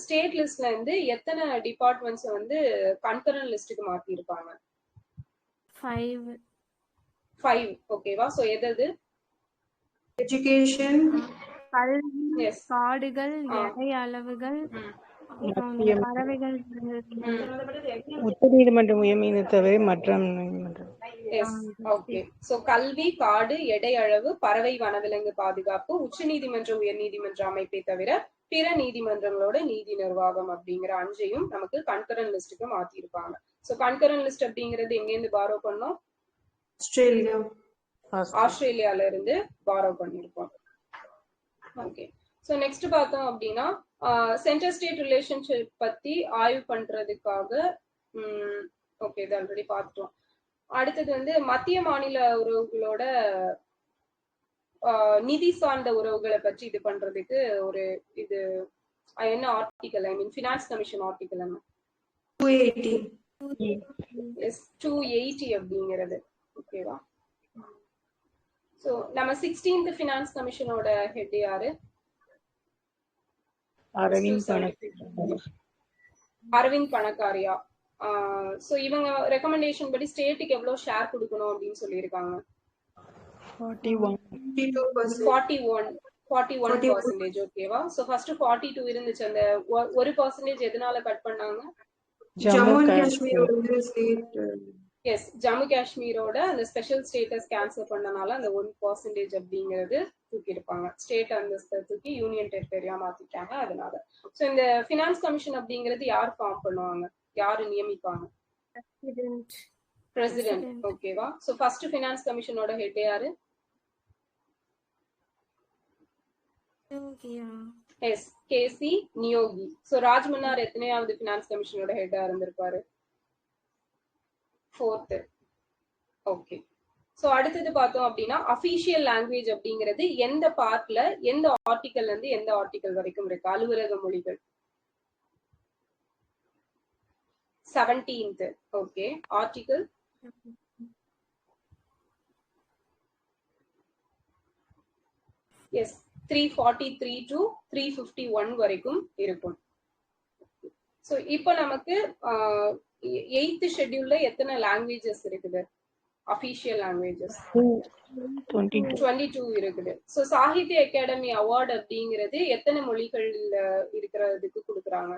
ஸ்டேட் லிஸ்ட்ல இருந்து எத்தனை டிபார்ட்மெண்ட்ஸ் வந்து கன்கரண்ட் லிஸ்டுக்கு மாத்தி இருப்பாங்க? 5. ஓகேவா? ஸோ எது? எஜுகேஷன், காடுகள், எடை அளவுகள், பறவைகள், உச்ச நீதிமன்றம் உயர்மீது தவிர மற்ற நீதிமன்றம். ஓகே, சோ கல்வி, காடு, எடை அளவு, பறவை வனவிலங்கு பாதுகாப்பு, உச்ச நீதிமன்ற உயர் நீதிமன்ற அமைப்பை தவிர பிற நீதிமன்றங்களோட நீதி நிர்வாகம் அப்படிங்கிற 5ஐயும் நமக்கு கன்கரண்ட் லிஸ்டுக்கு மாத்தி இருப்பாங்க. சோ கன்கரண்ட் லிஸ்ட் அப்படிங்கிறது எங்க இருந்து பாரோ பண்ணோம்? ஆஸ்திரேலியால இருந்து பாரோ பண்ணிருக்கோம். ஓகே, ஸோ நெக்ஸ்ட் பார்த்தோம் அப்படின்னா சென்ட்ரல் ஸ்டேட் ரிலேஷன்ஷிப் பத்தி ஆய்வு பண்றதுக்காக ஓகே இது ஆல்ரெடி பார்த்துட்டோம். அடுத்தது வந்து மத்திய மாநில உறவுகளோட நிதி சார்ந்த உறவுகளை பற்றி இது பண்றதுக்கு ஒரு இது என்ன ஆர்டிகல், ஐ மீன் ஃபினான்ஸ் கமிஷன் ஆர்டிகல் என்ன? 280 அப்படிங்கிறது. ஓகேவா? சோ நம்ம 16th ஃபினான்ஸ் கமிஷனோட ஹெட் யாரு? அரவிந்த் பணக்காரியா. சோ இவங்க ரெக்கமெண்டேஷன் படி ஸ்டேட்டுக்கு எவ்வளவு ஷேர் கொடுக்கணும் அப்படின்னு சொல்லியிருக்காங்க? 41%. ஓகேவா? சோ ஃபர்ஸ்ட் 42 இருந்துச்சு. அந்த 1% எதனால கட் பண்ணாங்க? ஜம்மு அண்ட் காஷ்மீரோட ஸ்டேட், எஸ், ஜம்மு காஷ்மீரோட அந்த ஸ்பெஷல் ஸ்டேட்டஸ் கேன்சல் பண்ணனால அந்த 1% அப்படிங்கிறது தூக்கி இருப்பாங்க. ஸ்டேட் அந்தஸ்தை தூக்கி யூனியன் டெரிட்டரியா மாத்திட்டாங்க அதனால. சோ இந்த ஃபினான்ஸ் கமிஷன் அப்படிங்கிறது யார் ஃபார்ம் பண்ணுவாங்க, யாரு நியமிப்பாங்க? பிரசிடென்ட். ஓகேவா? சோ ஃபர்ஸ்ட் ஃபினான்ஸ் கமிஷனோட ஹெட் யாரு? எஸ், கேசி நியோகி. சோ ராஜ்மன்னார் எத்தனையாவது ஃபினான்ஸ் கமிஷனோட ஹெட்டா இருந்திருப்பாரு? 4th. ஓகே, சோ அடுத்தது பார்த்தோம் அப்படின்னா அபிஷியல் லாங்குவேஜ் அப்படிங்கிறது எந்த பார்ட்ல எந்த ஆர்டிகல்ல இருந்து எந்த ஆர்டிகல் வரைக்கும் இருக்கு? அலுவலக மொழிகள் 17th. Okay, article S 343 to 351 வரைக்கும் இருக்கும். சோ இப்போ நமக்கு 8th ஷெட்யூல்ல எத்தனை லாங்குவேஜஸ் இருக்குது? அபிஷியல் லாங்குவேஜஸ் 22 இருக்குது. சோ சாகித்ய அகாடமி அவார்டு அப்படிங்கிறது எத்தனை மொழிகள்ல இருக்கிறதுக்கு கொடுக்குறாங்க?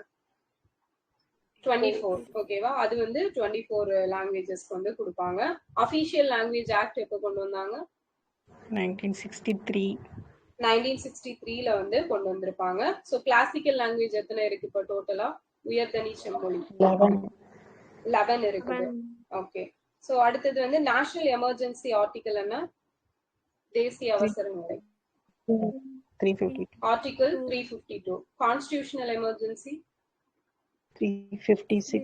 24. ஓகேவா? அது வந்து 24 லாங்குவேஜஸ்க்கு வந்து கொடுப்பாங்க. அபிஷியல் லாங்குவேஜ் ஆக்ட் எப்போ கொண்டு வந்தாங்க? 1963ல வந்து கொண்டு வந்திருப்பாங்க. சோ கிளாசிக்கல் லாங்குவேஜ் எத்தனை இருக்கு இப்போ டோட்டலா? உயர்தனி செம்மொழி 11 இருக்குது. ஓகே, சோ அடுத்தது வந்து நேஷனல் எமர்ஜென்சி ஆர்டிகல் என்ன? தேசிய அவசர நிலை ஆர்டிகல் 352. Constitutional emergency 356.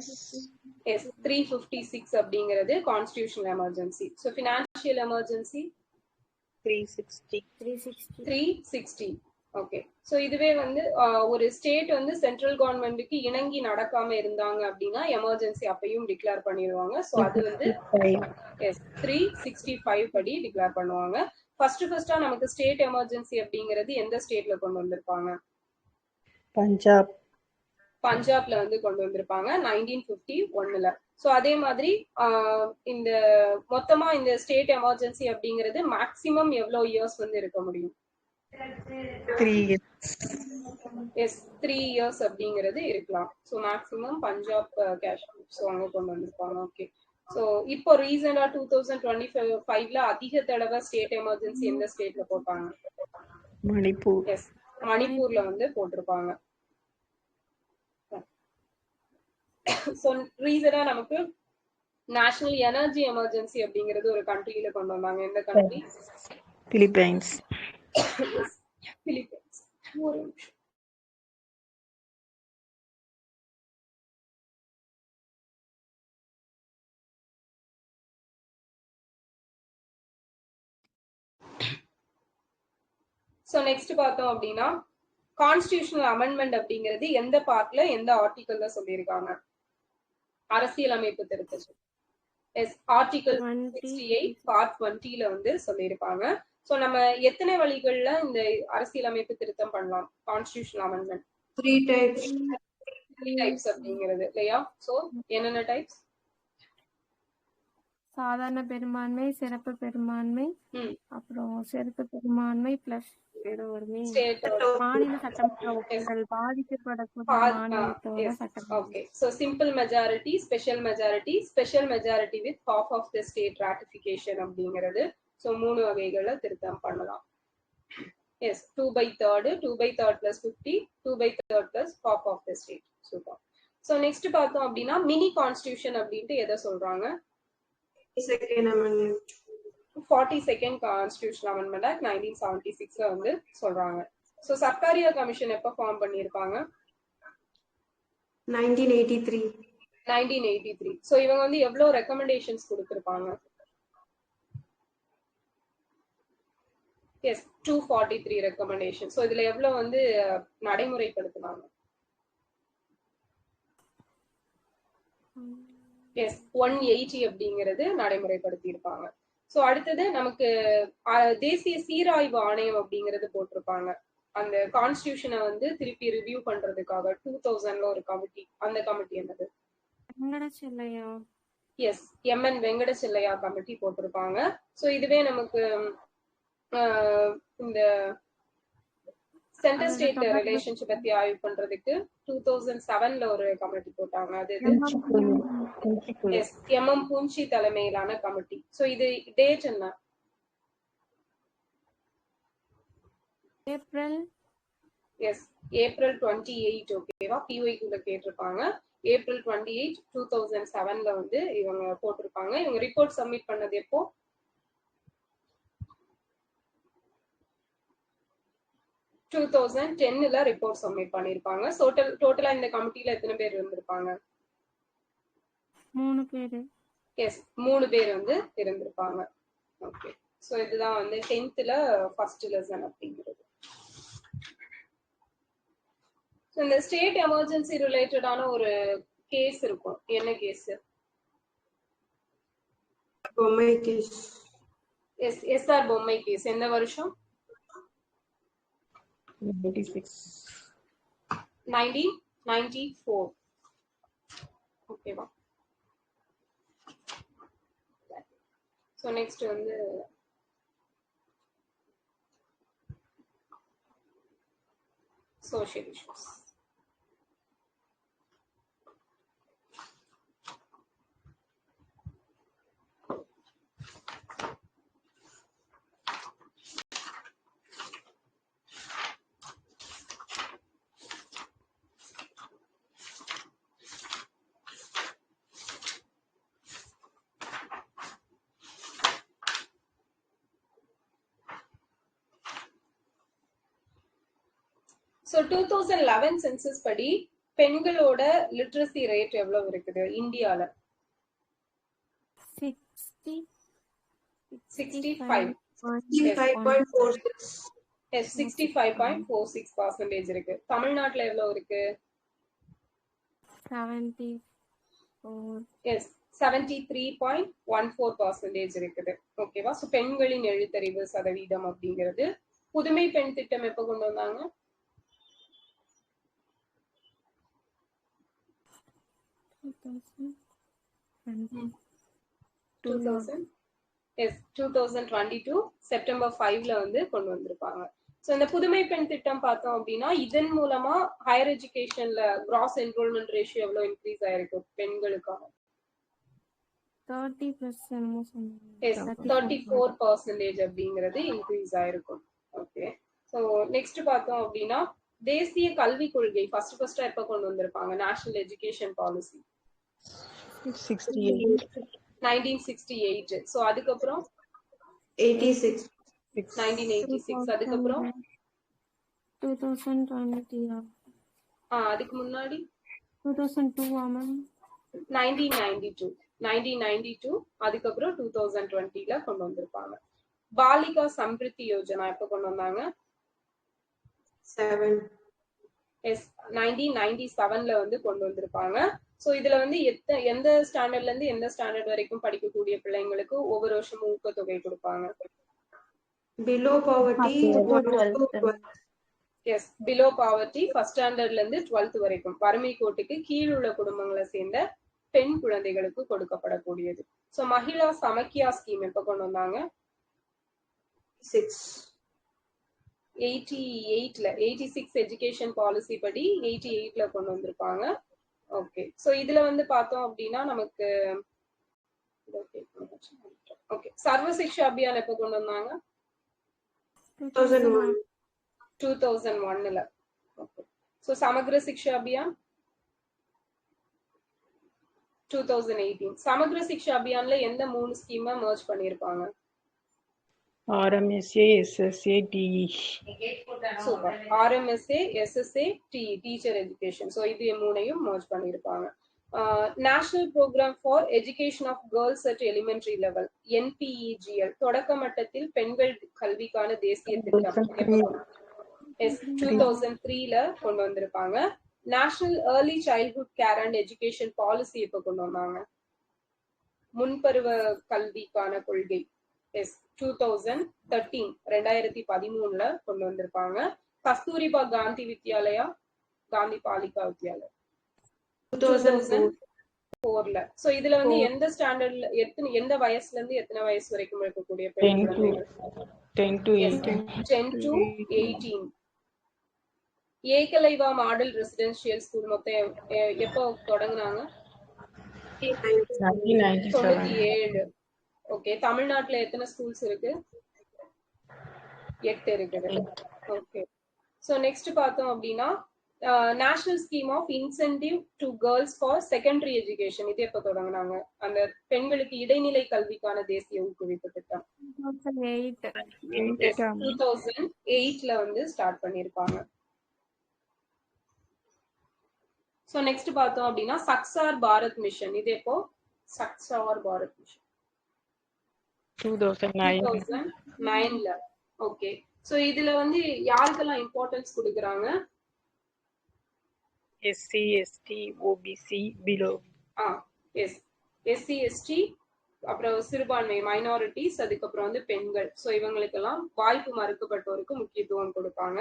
எஸ், 356 அப்படிங்கிறது constitutional emergency. So financial emergency 360. Okay, so இதுவே வந்து ஒரு ஸ்டேட் வந்து சென்ட்ரல் கவர்மெண்ட்டுக்கு இணங்கி நடக்காம இருந்தாங்க அப்படின்னா எமர்ஜென்சி அப்பையும் டிக்ளேர் பண்ணிடுவாங்க. சோ அது வந்து எஸ் 365 படி டிக்ளேர் பண்ணுவாங்க. ஃபர்ஸ்டா நமக்கு ஸ்டேட் எமர்ஜென்சி அப்படிங்கிறது எந்த ஸ்டேட்ல கொண்டு வந்திருப்பாங்க? பஞ்சாப்ல வந்து கொண்டு வந்திருப்பாங்க 1951ல. சோ அதே மாதிரி இந்த மொத்தமா இந்த ஸ்டேட் எமர்ஜென்சி அப்படிங்கிறது மேக்சிமம் எவ்வளவு இயர்ஸ் வந்து இருக்க முடியும்? 3 years. எஸ், 3 இயர்ஸ் அப்படிங்கிறது இருக்கலாம். So maximum Punjab Kashmir so அங்க கொண்டு வந்திருப்பாங்க. ஓகே, ஸோ இப்போ ரீசெண்டா 2025ல அதிக தடவை ஸ்டேட் எமர்ஜென்சி எந்த ஸ்டேட்ல போட்டாங்க? மணிப்பூர். எஸ், மணிப்பூர்ல வந்து போட்டிருப்பாங்க. ஸோ ரீசெண்டா நமக்கு நேஷனல் எனர்ஜி எமர்ஜென்சி அப்படிங்கிறது ஒரு கண்ட்ரியில கொண்டு வந்தாங்க. எந்த கண்ட்ரி? பிலிப்பைன்ஸ். பிலிப்பைன்ஸ். ஒரு நிமிஷம். ஸோ நெக்ஸ்ட் பார்த்தோம் அப்படின்னா கான்ஸ்டிடியூஷனல் அமெண்ட்மெண்ட் அப்படிங்கிறது எந்த பார்ட்ல எந்த ஆர்டிகல்ல சொல்லியிருக்காங்க? அரசியலமைப்பு திருத்தம். எஸ், ஆர்டிகல் 68 பார்ட் 20ல வந்து சொல்லியிருப்பாங்க. ஸோ நம்ம எத்தனை வழிகள்ல இந்த அரசியலமைப்பு திருத்தம் பண்ணலாம்? Constitutional amendment 3 types. 3 டைப்ஸ் அப்படிங்கிறது இல்லையா? ஸோ என்னென்ன டைப்ஸ்? சாதாரண பெரும்பான்மை, சிறப்பு பெரும்பான்மை, அப்புறம் சிறப்பு பெரும்பான்மை பிளஸ் ஏதோ ஒரு மாநில சட்டமன்ற ஒப்புதல் பாதிக்கப்படக்கூடிய மாநிலத்தோட சட்டம். Okay, so simple majority, special majority, special majority with half of the state ratification அப்படிங்கிறது. சோ 3 வகைகள்ல திருத்தம் பண்ணலாம். Yes, 2/3, 2/3 plus 50, 2/3 plus half of the state. Super. So next பார்த்தோம் அப்படின்னா மினி கான்ஸ்டிடியூஷன் அப்படின்ட்டு எதை சொல்றாங்க? 42nd amendment. 42nd Constitutional Amendment Act 1976ல வந்து சொல்றாங்க. சோ சர்க்காரியா கமிஷன் எப்ப ஃபார்ம் பண்ணிருப்பாங்க? 1983. 1983. சோ இவங்க வந்து எவ்வளவு ரெக்கமெண்டேஷன்ஸ் கொடுத்திருப்பாங்க? S, 243 recommendation. சோ இதுல எவ்வளவு வந்து நடைமுறைப்படுத்தினாங்க? எஸ், 180 அப்படிங்கிறது நடைமுறைப்படுத்தி இருப்பாங்க. சோ அடுத்தது நமக்கு தேசிய சீராய்வு ஆணையம் அப்படிங்கிறது போட்டிருப்பாங்க. அந்த கான்ஸ்டிடியூஷனை வந்து திருப்பி ரிவ்யூ பண்றதுக்காக 2000ல ஒரு கமிட்டி. அந்த கமிட்டி என்னது? Yes, MN Venkata Chelliah committee போட்டிருப்பாங்க. சோ இதுவே நமக்கு இந்த சென்டர் ஸ்டேட் ரிலேஷன்ஷிப் பத்தி ஆய்வு பண்றதுக்கு 2007ல ஒரு கமிட்டி போட்டாங்க. அது எஸ், எம்எம் பூஞ்சி தலைமையிலான கமிட்டி. சோ இது டேட் என்ன? ஏப்ரல். Yes, April 28. ஓகேவா? பிஒய் குள்ள கேட்டிருப்பாங்க. ஏப்ரல் 28, 2007ல வந்து இவங்க போட்டிருப்பாங்க. இவங்க ரிப்போர்ட் சப்மிட் பண்ணது எப்போ? 2010ல ரிப்போர்ட் சப்மிட் பண்ணிருப்பாங்க. டோட்டலா இந்த கமிட்டில எத்தனை பேர் இருந்திருப்பாங்க? 3 பேர். எஸ், 3 பேர் வந்து இருந்திருப்பாங்க. ஓகே, சோ இதுதான் வந்து 10th ஃபர்ஸ்ட் லெசன் அப்படிங்கிறது. இந்த ஸ்டேட் எமர்ஜென்சி ரிலேட்டடான ஒரு கேஸ் இருக்கும். என்ன கேஸ்? பொம்மை கேஸ். எஸ், எஸ்ஆர் பொம்மை கேஸ். எந்த வருஷம்? 1994. ஓகேவா? சோ நெக்ஸ்ட் வந்து social issues. So 2011 சென்சஸ் படி பெண்களோட லிட்ரஸி ரேட் எவ்வளவு இருக்குது இந்தியால? 65. 65.46% இருக்கு. தமிழ்நாட்டுல எவ்வளவு இருக்கு? 73.14% இருக்குது. ஓகேவா? சோ பெண்களின் எழுத்தறிவு சதவீதம் அப்படிங்கிறது. புதுமை பெண் திட்டம் எப்ப கொண்டு வந்தாங்க? 2022 செப்டம்பர் 5ல வந்து கொண்டு வந்திருப்பாங்க. சோ இந்த புதுமை பெண் திட்டம் பார்த்தோம் அப்படின்னா இதன் மூலமா ஹையர் எஜுகேஷன்ல கிராஸ் என்ரோல்மெண்ட் ரேஷியோ எவ்வளவு இன்க்ரீஸ் ஆயிருக்கு பெண்களுக்காக? 30 plus என்னமோ சொன்னாங்க. எஸ் 34% அப்படிங்கிறது இன்க்ரீஸ் ஆயிருக்கும். ஓகே, ஸோ நெக்ஸ்ட் பார்த்தோம் அப்படின்னா தேசிய கல்விக் கொள்கை ஃபர்ஸ்ட் எப்ப கொண்டு வந்திருப்பாங்க? National education policy 1968. ஸோ அதுக்கப்புறம் 86. 1986. அதுக்கப்புறம் 2020. அதுக்கு முன்னாடி 2002 மேம். 1992. அதுக்கப்புறம் 2020ல கொண்டு வந்திருப்பாங்க. பாலிகா சம்ரித்தி யோஜனா எப்ப கொண்டு வந்தாங்க? 7. எஸ் 1997ல வந்து கொண்டு வந்திருப்பாங்க. சோ இதுல வந்து எந்த ஸ்டாண்டர்ட்ல இருந்து எந்த ஸ்டாண்டர்ட் வரைக்கும் படிக்கக்கூடிய பிள்ளைங்களுக்கு ஒவ்வொரு வருஷமும் ஊக்கத்தொகை கொடுப்பாங்க? Below poverty 1 to 12. Yes, below poverty first ஸ்டாண்டர்ட்ல இருந்து 12th வரைக்கும் வறுமை கோட்டுக்கு கீழ் உள்ள குடும்பங்களை சேர்ந்த பெண் குழந்தைகளுக்கு கொடுக்கப்படக்கூடியது. சோ மகிழா சமக்கியா ஸ்கீம் எப்ப கொண்டு வந்தாங்க? 88ல 86 எஜுகேஷன் பாலிசி படி 88ல கொண்டு வந்திருப்பாங்க. ஓகே, சோ இதுல வந்து பார்த்தோம் அப்படின்னா நமக்கு ஓகே சர்வ சிக்ஷா அபியான் எப்ப கொண்டு வந்தாங்க? 2001ல. Okay, so Samagra Shiksha Abhiyan 2018. சமக்ர சிக்ஷா அபியான்ல எந்த 3 ஸ்கீமை மர்ஜ் பண்ணிருப்பாங்க? RMSA, SSA, TE. Super. RMSA, SSA, TE teacher education. So இது மூணையும் மர்ஜ் பண்ணிருப்பாங்க. National programme for education of girls at elementary level NPEGL தொடக்க மட்டத்தில் பெண்கள் கல்விக்கான தேசிய திட்டம் 2003ல கொண்டு வந்திருப்பாங்க. National early childhood care and education policy எப்ப கொண்டு வந்தாங்க? முன்பருவ கல்விக்கான கொள்கை 2013ல கொண்டு வந்திருப்பாங்க. கஸ்தூரிபா காந்தி வித்யாலயா, காந்தி பாலிகா வித்யாலயா 2004ல. சோ இதுல வந்து எந்த ஸ்டாண்டர்ட்ல எந்த வயசுல இருந்து எத்தனை வயசு வரைக்கும் இருக்கக்கூடிய பெண் குழந்தைகள்? 10 to 18. 10 to 18. Eklavya model residential school மொத்தம் எப்போ தொடங்குனாங்க? 97. ஓகே, தமிழ்நாட்டுல எத்தனை ஸ்கூல்ஸ் இருக்கு? 8 இருக்குது. ஓகே, சோ நெக்ஸ்ட் பார்த்தோம் அப்படின்னா national scheme of incentive to girls for secondary education இது எப்ப தொடங்குனாங்க? அந்த பெண்களுக்கு இடைநிலை கல்விக்கான தேசிய ஊக்குவிப்பு திட்டம் 2008ல வந்து ஸ்டார்ட் பண்ணிருப்பாங்க. சோ நெக்ஸ்ட் பார்த்தோம் அப்படின்னா சக்சார் பாரத் மிஷன் இது எப்போ? சக்சார் பாரத் மிஷன் 2009ல. ஓகே, சோ இதுல வந்து யாருக்கெல்லாம் இம்பார்ட்டன்ஸ் கொடுக்கறாங்க? SC, ST, OBC, below. Yes, SC, ST, அப்புறம் சிறுபான்மை மைனாரிட்டிஸ், அதுக்கப்புறம் வந்து பெண்கள். சோ இவங்களுக்கெல்லாம் வாய்ப்பு மறுக்கப்பட்டோருக்கு முக்கியத்துவம் கொடுப்பாங்க.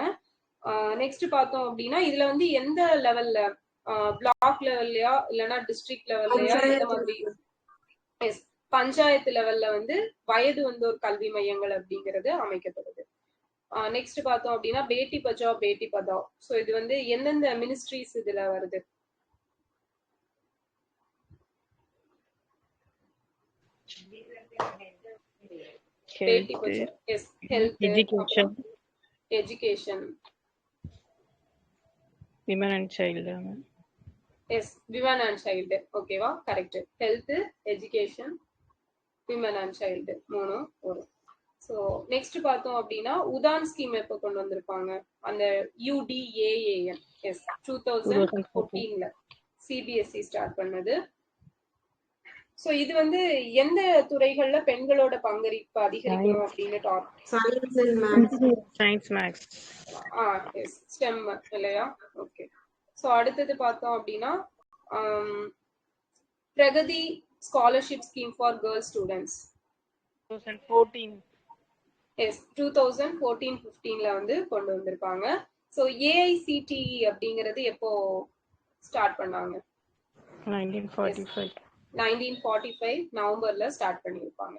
நெக்ஸ்ட் பார்த்தோம் அப்படின்னா இதுல வந்து எந்த லெவல்ல பிளாக் லெவல்லையா இல்லைன்னா டிஸ்ட்ரிக்ட் லெவல்லையா எந்த மாதிரி? எஸ், பஞ்சாயத்து லெவல்ல வந்து வயது வந்தோர் கல்வி மையங்கள் அப்படிங்கிறது அமைக்கப்படுது. நெக்ஸ்ட் பார்த்தோம் அப்படின்னா பேட்டி பச்சாவ் பேட்டி பதாவ். சோ இது வந்து எந்தெந்த மினிஸ்ட்ரிஸ் இதுல வருது? Beti Bachao, yes, health, education, women and child. Yes, women and child. ஓகேவா, correct. Health, education, women and child மூணும் வரும். ஸோ நெக்ஸ்ட் பார்த்தோம் அப்படின்னா உதான் ஸ்கீம் எப்போ கொண்டு வந்திருப்பாங்க? அந்த UDAAN. எஸ், 2014ல CBSE ஸ்டார்ட் பண்ணது. ஸோ இது வந்து எந்த துறைகள்ல பெண்களோட பங்களிப்பு அதிகரிக்கணும் அப்படின்னு சயின்ஸ் மேக்ஸ். எஸ், ஸ்டெம் இல்லையா? ஓகே, ஸோ அடுத்தது பார்த்தோம் அப்படின்னா Pragati scholarship scheme for girls students 2014. Yes, 2014-15ல வந்து கொண்டு வந்திருப்பாங்க. ஸோ AICTE அப்படிங்கிறது எப்போ ஸ்டார்ட் பண்ணாங்க? 1945 நவம்பர்ல ஸ்டார்ட் பண்ணிருப்பாங்க.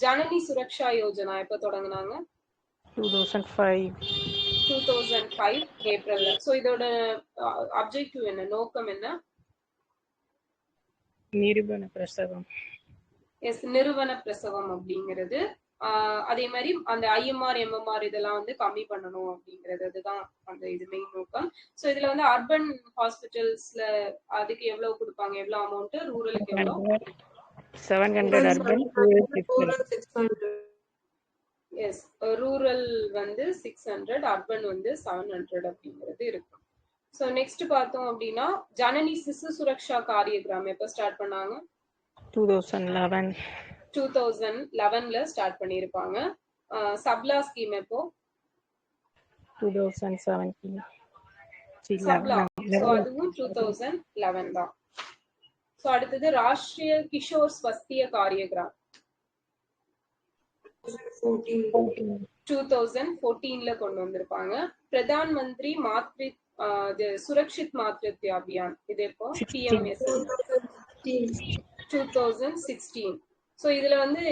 ஜனனி சுரக்ஷா யோஜனா எப்ப தொடங்குனாங்க? 2005 ஏப்ரல்ல. சோ இதோட அப்ஜெக்டிவ் என்ன, நோக்கம் என்ன? நிரூபண பிரசவம். எஸ், நிறுவன பிரசவம் அப்படிங்கிறது. அதே மாதிரி அந்த ஐஎம்ஆர் எம்எம்ஆர் இதெல்லாம் வந்து கம்மி பண்ணணும் அப்படிங்கிறது, அதுதான் அந்த இது மெயின் நோக்கம். ஸோ இதுல வந்து அர்பன் ஹாஸ்பிட்டல்ஸ்ல அதுக்கு எவ்வளவு கொடுப்பாங்க, எவ்வளவு அமௌண்ட், ரூரலுக்கு எவ்வளவு? 700 urban, rural 600. எஸ், ரூரல் வந்து 600, அர்பன் வந்து 700 அப்படிங்கிறது இருக்கும். ஸோ நெக்ஸ்ட் பார்த்தோம் அப்படின்னா ஜனனி சிசு சுரக்ஷா காரியகிராம் எப்போ ஸ்டார்ட் பண்ணாங்க? 2011. 2011ல ஸ்டார்ட் பண்ணியிருப்பாங்க. சப்லா ஸ்கீம் எப்போ? 2017. சப்லா, ஸோ அதுவும் 2011 தான். ஸோ அடுத்தது ராஷ்டிரிய கிஷோர் ஸ்வஸ்திய காரியகிராம் 2014ல கொண்டு வந்திருப்பாங்க. பிரதான் மந்திரி மாத்ரு சுரக்ஷித் மாத்ருத்வ அபியான் இது எப்போ? PMS 2016. ஸோ இதுல வந்து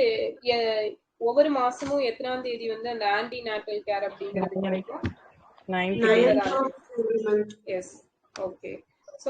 ஒவ்வொரு மாசமும் எத்தனாம் தேதி வந்து அந்த ஆன்டி நேட்டல் கேர் அப்படிங்கிறது கிடைக்கும்? 9th. S, okay. ஸோ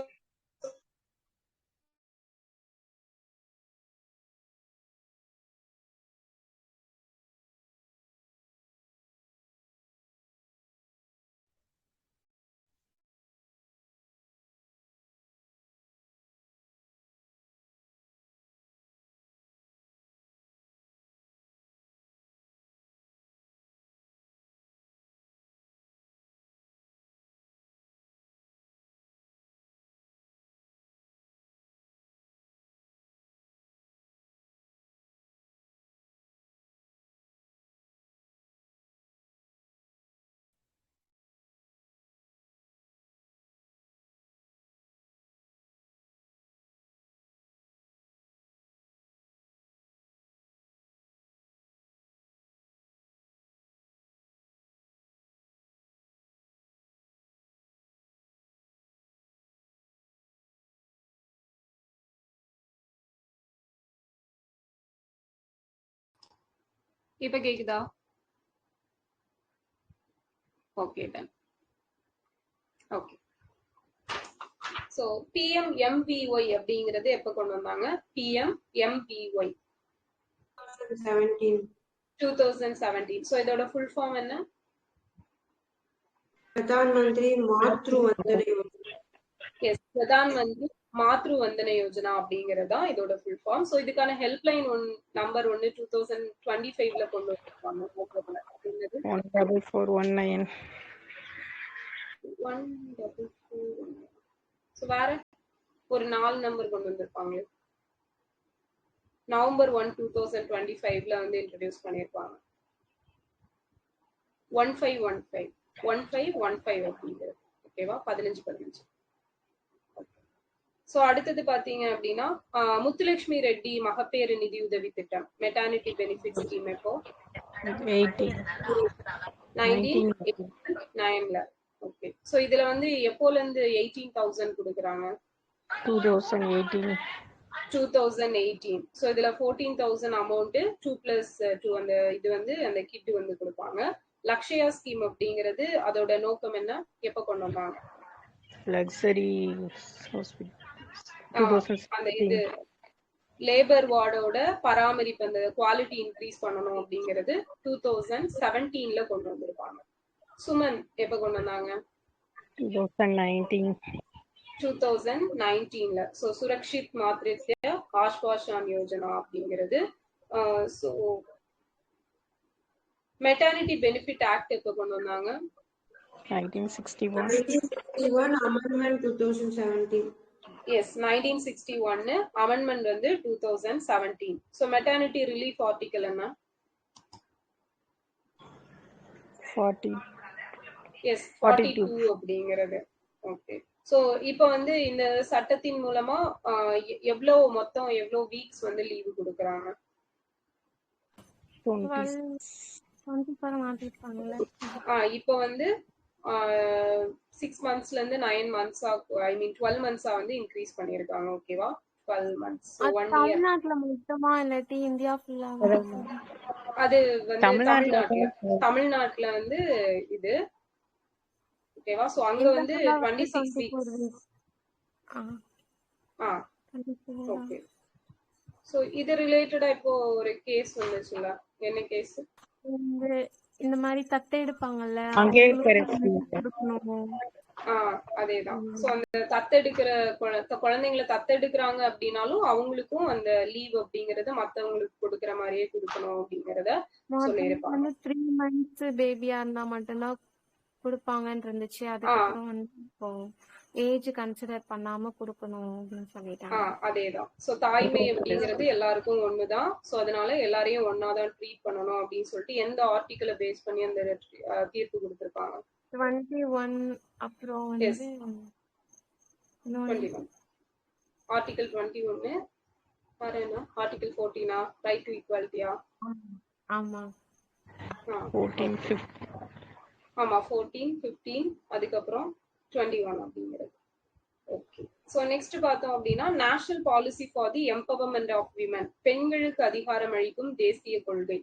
இப்ப கேக்குதா? Okay done. Okay. So PMMVY அப்படிங்கிறது எப்ப கொண்டு வந்தாங்க? PMMVY 2017. ஸோ இதோட ஃபுல் ஃபார்ம் என்ன? பிரதான் மந்திரி மாத்ரு வந்தன யோஜனா. எஸ், பிரதான் மந்திரி மாத்ரு வந்தன யோஜனா அப்படிங்கறதா இதோட ஃபுல் ஃபார்ம். ஸோ இதுக்கான ஹெல்ப்லைன் நம்பர் 2025ல கொண்டு வந்திருப்பாங்க. 14419. 14419. ஸோ வேற ஒரு 4 நம்பர் கொண்டு வந்திருப்பாங்க. நவம்பர் 1, 2025ல வந்து இன்ட்ரடியூஸ் பண்ணியிருப்பாங்க. 1515 அப்படிங்கிறது. ஓகேவா? 1515. ஸோ அடுத்தது பாத்தீங்க அப்படின்னா முத்துலட்சுமி ரெட்டி மகப்பேறு நிதி உதவி திட்டம் மெட்டர்னிட்டி பெனிஃபிட் ஸ்கீம் எப்போ? 1989ல. ஓகே. ஸோ இதுல வந்து எப்போல இருந்து 18,000 கொடுக்குறாங்க? 2018. ஸோ இதுல 14,000 அமௌண்ட் 2+2 அந்த இது வந்து அந்த கிட் வந்து கொடுப்பாங்க. லக்ஷயா ஸ்கீம் அப்படிங்கிறது அதோட நோக்கம் என்ன, எப்ப கொண்டு வந்தாங்க? லக்ஸரி ஹாஸ்பிட்டல் அந்த இது லேபர் வார்டோட பராமரிப்பு அந்த குவாலிட்டி இன்க்ரீஸ் பண்ணணும் அப்படிங்கிறது 2017ல கொண்டு வந்திருப்பாங்க. சுமன் எப்ப கொண்டு வந்தாங்க? 2019ல. ஸோ சுரக்ஷித் மாத்ருத்வ ஆஷ்வாஷன் யோஜனா அப்படிங்கிறது. ஸோ மெட்டர்னிட்டி பெனிஃபிட் ஆக்ட் எப்ப கொண்டு வந்தாங்க? 1961. அமெண்ட்மெண்ட் 2017. எஸ், 1961 அமெண்ட்மெண்ட் வந்து 2017. ஸோ மெட்டர்னிட்டி ரிலீஃப் ஆர்டிகல் என்ன? 40. எஸ், 42 அப்படிங்கிறது. ஓகே. ஸோ இப்போ வந்து இந்த சட்டத்தின் மூலமா எவ்வளவு மொத்தம் எவ்வளவு வீக்ஸ் வந்து லீவு கொடுக்குறாங்க? 24 மாத்திருப்பாங்கல்ல. இப்போ வந்து 6 monthsல இருந்து 9 months 12 months வந்து இன்க்ரீஸ் பண்ணிருக்காங்க. ஓகேவா? 12 months. So 1 year. தமிழ்நாட்டுல மட்டுமா இல்லாட்டி இந்தியா ஃபுல்லா? அது வந்து தமிழ்நாட்டுல வந்து இது. ஓகேவா? சோ அங்க வந்து 26 weeks. ஓகே. சோ இது ரிலேட்டடா இப்போ ஒரு கேஸ் வந்துச்சுல, என்ன கேஸ்? இந்த இந்த மாதிரி தத்தை எடுப்பாங்கல்ல அங்கே அவங்களுக்கும் கொடுக்கணும். அதேதான். சோ அந்த தத்தெடுக்கிற குழந்தைங்களை தத்தெடுக்கிறாங்க அப்படின்னாலும் அவங்களுக்கும் அந்த லீவ் அப்படிங்கறத மத்தவங்களுக்கு கொடுக்கற மாதிரியே கொடுக்கணும் அப்படிங்கறத சொல்லியிருப்பாங்க. 3 months பேபியா இருந்தா மட்டும்தான் கொடுப்பாங்கன்னு இருந்துச்சு. அதுக்கப்புறம் இப்போ ஏஜ் கன்சிடர் பண்ணாம கொடுக்கணும் அப்படின்னு சொல்லிட்டாங்க. அதேதான். சோ தாய்மை அப்படிங்கிறது எல்லாருக்கும் ஒண்ணுதான். சோ அதனால எல்லாரையும் ஒன்னாதான் ட்ரீட் பண்ணணும் அப்படின்னு சொல்லிட்டு எந்த ஆர்டிகிளை பேஸ் பண்ணி அந்த தீர்ப்பு கொடுத்திருப்பாங்க? 21. அப்புறம் வந்து ஆர்டிகல் 21 வேற என்ன? ஆர்டிகல் 14 ரைட் டு ஈக்குவாலிட்டியா? ஆமா 14, 15 அதுக்கப்புறம் 21 அப்படிங்கிறது. ஓகே. சோ நெக்ஸ்ட் பார்த்தோம் அப்படின்னா national policy for the empowerment of women, பெண்களுக்கு அதிகாரம் அளிக்கும் தேசிய கொள்கை.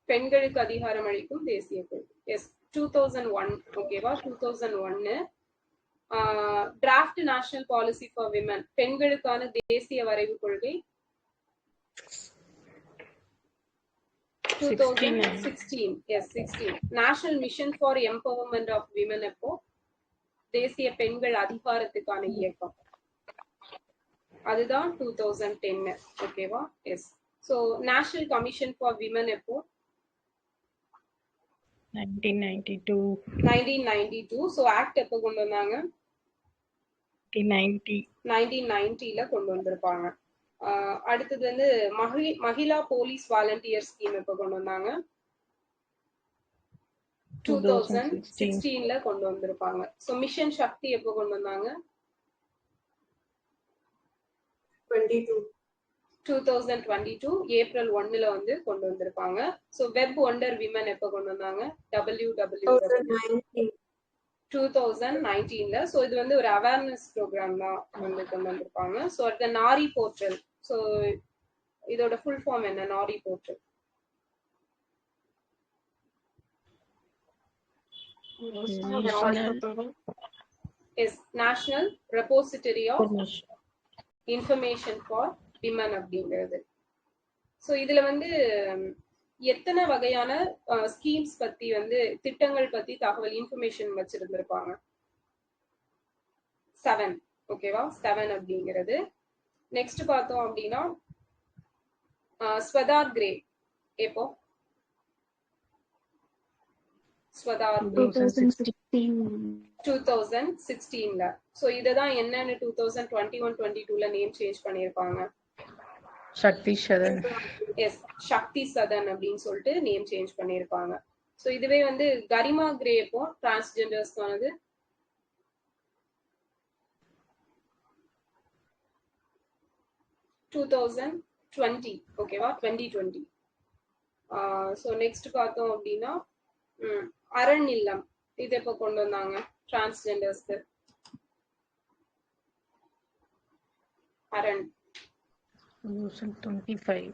பெண்களுக்கு அதிகாரம் அளிக்கும் தேசிய கொள்கை. எஸ் 2001. ஓகேவா? 2001 draft national policy for women, பெண்களுக்கான தேசிய வரைவு கொள்கை 2016. Yes 16. National mission for empowerment of women எப்போ? தேசிய பெண்கள் அதிகாரத்துக்கான இயக்கம், அதுதான் 2010. ஓகேவா? Yes. So national commission for women எப்போ? 1992. சோ ஆக்ட் எப்போ கொண்டு வந்தாங்க? 1990ல கொண்டு வந்திருப்பாங்க. அடுத்தது வந்து மகிழா போலீஸ் வாலண்டியர் ஸ்கீம் எப்போ கொண்டு வந்தாங்க? 2016ல கொண்டு வந்திருப்பாங்க. சோ மிஷன் சக்தி எப்போ கொண்டு வந்தாங்க? 2022 ஏப்ரல் 1ல வந்து கொண்டு வந்திருப்பாங்க. சோ வெப் ஒண்டர் விமன் எப்போ கொண்டு வந்தாங்க? WWW 2019ல. சோ இது வந்து ஒரு அவேர்னஸ் ப்ரோக்ராம் தான் வந்து கொண்டு வந்திருப்பாங்க. சோ அடுத்த நாரி போர்ட்டல். சோ இதோட ஃபுல் ஃபார்ம் என்ன? NARI portal. Yes national repository of information for women அப்படிங்கிறது. சோ இதுல வந்து எத்தனை வகையான ஸ்கீம்ஸ் பத்தி வந்து திட்டங்கள் பத்தி தகவல் இன்ஃபர்மேஷன் வச்சிருந்திருப்பாங்க? 7. ஓகேவா? 7 அப்படிங்கிறது. நெக்ஸ்ட் பார்த்தோம் அப்படின்னா ஸ்வதார் கிரே எப்போ? ஸ்வதார் 2016ல. சோ இததான் என்னன்னு 2021-22ல நேம் சேஞ்ச் பண்ணிருப்பாங்க. சக்தி சதன். எஸ் சக்தி சதன் அப்படின்னு சொல்லிட்டு நேம் சேஞ்ச் பண்ணிருப்பாங்க. சோ இதுவே வந்து கரிமா கிரே எப்போ டிரான்ஸ்ஜெண்டர்ஸ்க்கானது? 2020. ஓகேவா? 2020. சோ நெக்ஸ்ட் பார்த்தோம் அப்படின்னா அரண் இல்லம், இது எப்போ கொண்டு வந்தாங்க டிரான்ஸ்ஜெண்டர்ஸ்க்கு? அரண் 2025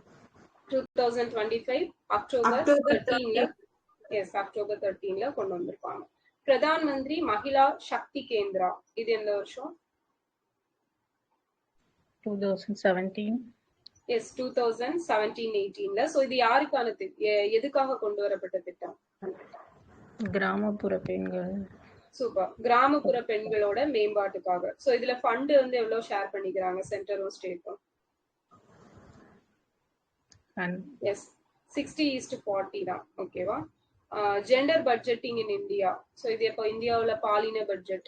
அக்டோபர் 13ல. எஸ் அக்டோபர் 13ல கொண்டு வந்திருப்பாங்க. பிரதான் மந்திரி மகிழா சக்தி கேந்திரா, இது எந்த வருஷம்? 2017. எஸ் 2017-18ல. சோ இது யாருக்கான எதுக்காக கொண்டு வரப்பட்ட திட்டம்? கிராமப்புற பெண்கள். சூப்பர். கிராமப்புற பெண்களோட மேம்பாட்டுக்காக. சோ இதுல ஃபண்ட் வந்து எவ்வளவு ஷேர் பண்ணிக்கிறாங்க சென்டரும் ஸ்டேட்டும்? எஸ் 60:40 தான். ஓகேவா? Gender budgeting in India. So இது எப்போ இந்தியாவுல பாலின பட்ஜெட்?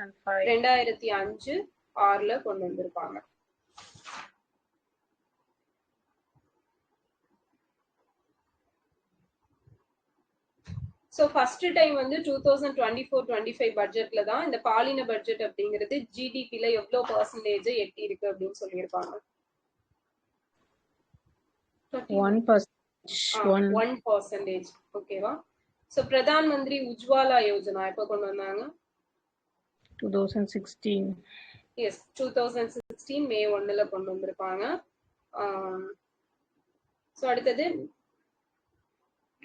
2005-6ல கொண்டு வந்திருப்பாங்க. சோ ஃபர்ஸ்ட் டைம் வந்து 2024-25 பட்ஜெட்ல தான் இந்த பாலின பட்ஜெட் அப்படிங்கிறது ஜிடிபில எவ்வளவு % எட்டி இருக்கு அப்படின்னு சொல்லியிருப்பாங்க. 1%. ஓகேவா? சோ பிரதான் மந்திரி உஜ்வாலா யோஜனா எப்ப கொண்டு வந்தாங்க? 2016. எஸ் 2016 மே 1ல கொண்டு வந்திருப்பாங்க. சோ அடுத்தது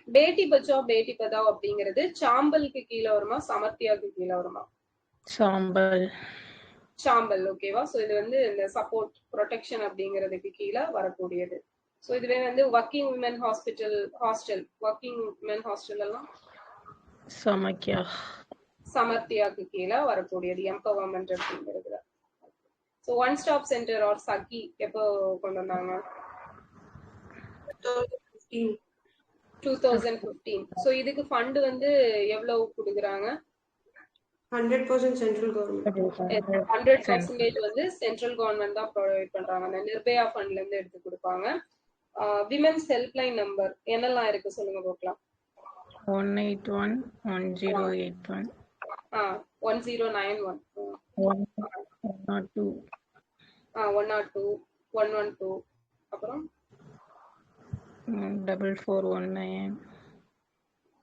பேட்டி பச்சாவ் பேட்டி பதாவ் அப்படிங்கிறது சாம்பலுக்கு கீழே வருமா, சமர்த்தியாவுக்கு கீழே வருமா? சாம்பல். சாம்பல். ஓகேவா? சோ இது வந்து இந்த சப்போர்ட் ப்ரொடெக்ஷன் அப்படிங்கிறதுக்கு கீழே வரக்கூடியது. சோ இதுவே வந்து working women hostel working women hostel எல்லாம் சமக்கியா. சமர்த்தியாவுக்கு கீழே வரக்கூடியது எம்பவர்மெண்ட் அப்படிங்கிறதுல. So one stop centre or Sakhi எப்போ கொண்டு வந்தாங்க? 2015. ஸோ இதுக்கு ஃபண்ட் வந்து எவ்வளவு கொடுக்குறாங்க? 100% சென்ட்ரல் கவர்மெண்ட். 100% வந்து சென்ட்ரல் கவர்மெண்ட் தான் ப்ரொவைட் பண்றாங்க. அந்த நிர்பயா ஃபண்ட்ல இருந்து எடுத்து கொடுப்பாங்க. விமென்ஸ் ஹெல்ப்லைன் நம்பர் என்னெல்லாம் இருக்கு சொல்லுங்க பார்க்கலாம். 181 1081 1091 102 102 112 அப்புறம் 4419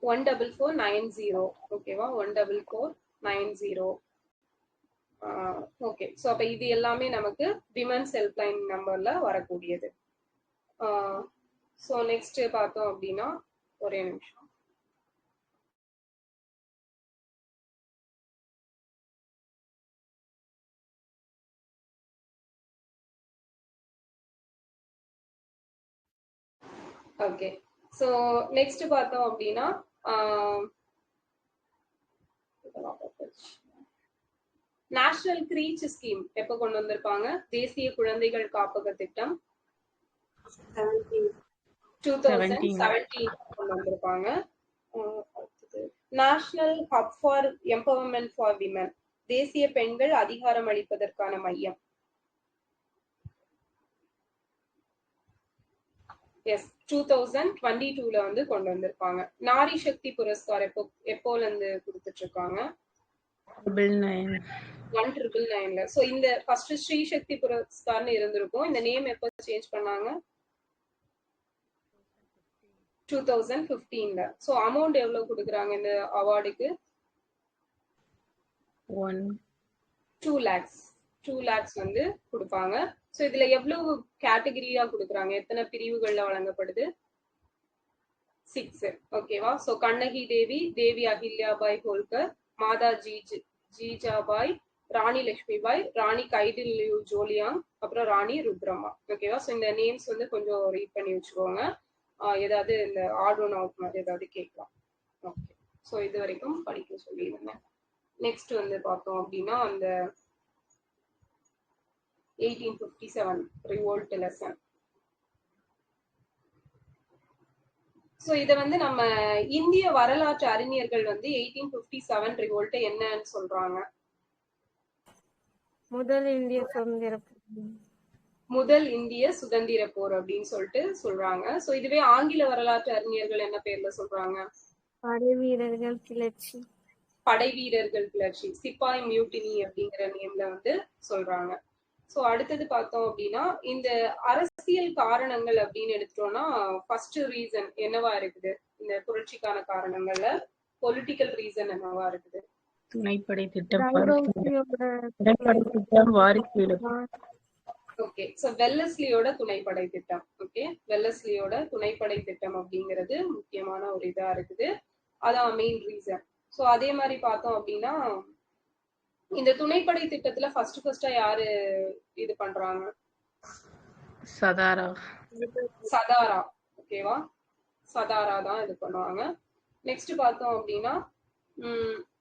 14490. ஓகேவா? 14490. ஓகே. ஸோ அப்ப இது எல்லாமே நமக்கு விமென்ஸ் ஹெல்ப்லைன் நம்பர்ல வரக்கூடியது. ஸோ நெக்ஸ்ட் பார்த்தோம் அப்படின்னா ஒரே நிமிஷம். ஓகே. ஸோ நெக்ஸ்ட் பார்த்தோம் அப்படின்னா நேஷனல் க்ரீச் ஸ்கீம் எப்போ கொண்டு வந்திருப்பாங்க? தேசிய குழந்தைகள் காப்பக திட்டம் 2017 கொண்டு வந்திருப்பாங்க. National hub for empowerment for women, தேசிய பெண்கள் அதிகாரம் அளிப்பதற்கான மையம். எஸ், 2022ல வந்து கொண்டு வந்திருப்பாங்க. நாரி சக்தி புரஸ்கார் எப்போல இருந்து கொடுத்துட்டு இருக்காங்க? 1999ல. சோ இந்த ஃபர்ஸ்ட் ஸ்ரீ சக்தி புரஸ்கார்னு இருந்திருக்கும். இந்த நேம் எப்போ சேஞ்ச் பண்ணாங்க? 2015ல. சோ அமௌண்ட் எவ்வளவு கொடுக்குறாங்க இந்த அவார்டுக்கு? 2 lakhs. 2 lakhs வந்து கொடுப்பாங்க. சோ இதுல எவ்வளவு கேட்டகரியா கொடுக்குறாங்க? எத்தனை பிரிவுகள்ல வழங்கப்படுது? 6. ஓகேவா? சோ கண்ணகி தேவி, தேவி அஹில்யாபாய் ஹோல்கர், மாதா ஜீஜாபாய், ராணி லட்சுமிபாய், ராணி கைடில்யூ ஜோலியாங், அப்புறம் ராணி ருத்ரம்மா. ஓகேவா? ஸோ இந்த நேம்ஸ் வந்து கொஞ்சம் ரீட் பண்ணி வச்சுக்கோங்க. ஏதாவது இந்த ஆர்ட் ஒன் அவுட் மாதிரி ஏதாவது கேட்கலாம். ஓகே. ஸோ இது வரைக்கும் படிக்க சொல்லியிருந்தேன். நெக்ஸ்ட் வந்து பார்த்தோம் அப்படின்னா அந்த 1857 ரிவோல்ட் லெசன். ஸோ இதை வந்து நம்ம இந்திய வரலாற்று அறிஞர்கள் வந்து 1857 ரிவோல்ட் என்னன்னு சொல்றாங்க? முதல் இந்திய சுதந்திர முதல் இந்திய சுதந்திர போர் அப்படின்னு சொல்லிட்டு சொல்றாங்க. சோ இதுவே ஆங்கில வரலாற்று அறிஞர்கள் என்ன பேர்ல சொல்றாங்க? படை வீரர்கள் கிளர்ச்சி. படை வீரர்கள் கிளர்ச்சி, சிப்பாய் மியூட்டினி அப்படிங்கிற நேம்ல வந்து சொல்றாங்க. சோ அடுத்தது பார்த்தோம் அப்படின்னா இந்த அரசியல் காரணங்கள் அப்படின்னு எடுத்துட்டோம்னா ஃபர்ஸ்ட் ரீசன் என்னவா இருக்குது? இந்த புரட்சிக்கான காரணங்கள்ல பொலிட்டிக்கல் ரீசன் என்னவா இருக்குது? துணைப்படை திட்டம். ஓகே. சோ வெல்லஸ்லியோட துணைப்படை திட்டம். ஓகே, வெல்லஸ்லியோட துணைப்படை திட்டம் அப்படிங்கிறது முக்கியமான ஒரு இதா இருக்குது. அதான் மெயின் ரீசன். சோ அதே மாதிரி பார்த்தோம் அப்படின்னா இந்த துணைப்படை திட்டத்துல ஃபர்ஸ்டா யாரு இது பண்றாங்க? சதாரா. ஓகேவா? சதாரா தான் இது பண்ணுவாங்க. நெக்ஸ்ட் பார்த்தோம் அப்படின்னா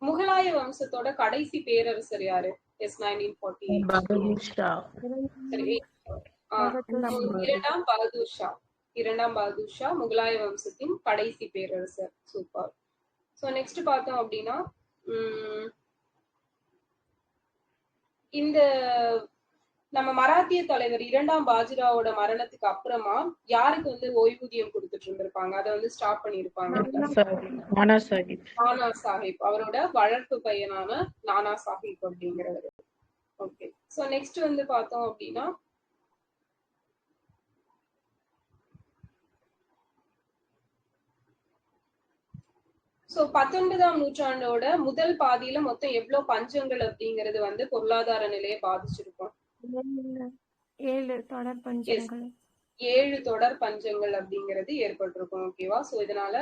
முகலாய வம்சத்தோட கடைசி பேரரசர் யாரு? எஸ் 1948. பகதூர் ஷா. இரண்டாம் பகதூர் ஷா முகலாய வம்சத்தின் கடைசி பேரரசர். சூப்பர். சோ நெக்ஸ்ட் பார்த்தோம் அப்படின்னா இந்த நம்ம மராத்திய தலைவர் இரண்டாம் பாஜிராவோட மரணத்துக்கு அப்புறமா யாருக்கு வந்து ஓய்வூதியம் கொடுத்துட்டு இருந்திருப்பாங்க? அதை வந்து ஸ்டாப் பண்ணிருப்பாங்க. நானா சாஹிப். அவரோட வளர்ப்பு பையனான நானா சாஹிப் அப்படிங்கிறவர். ஓகே. சோ நெக்ஸ்ட் வந்து பார்த்தோம் அப்படின்னா சோ 19ஆம் நூற்றாண்டோட முதல் பாதியில மொத்தம் எவ்வளவு பஞ்சங்கள் அப்படிங்கிறது வந்து பொருளாதார நிலையை பாதிச்சிருக்கும்? 7 தொடர் பஞ்சங்கள் அப்படிங்கிறது ஏற்பட்டிருக்கும். ஓகேவா? சோ இதனால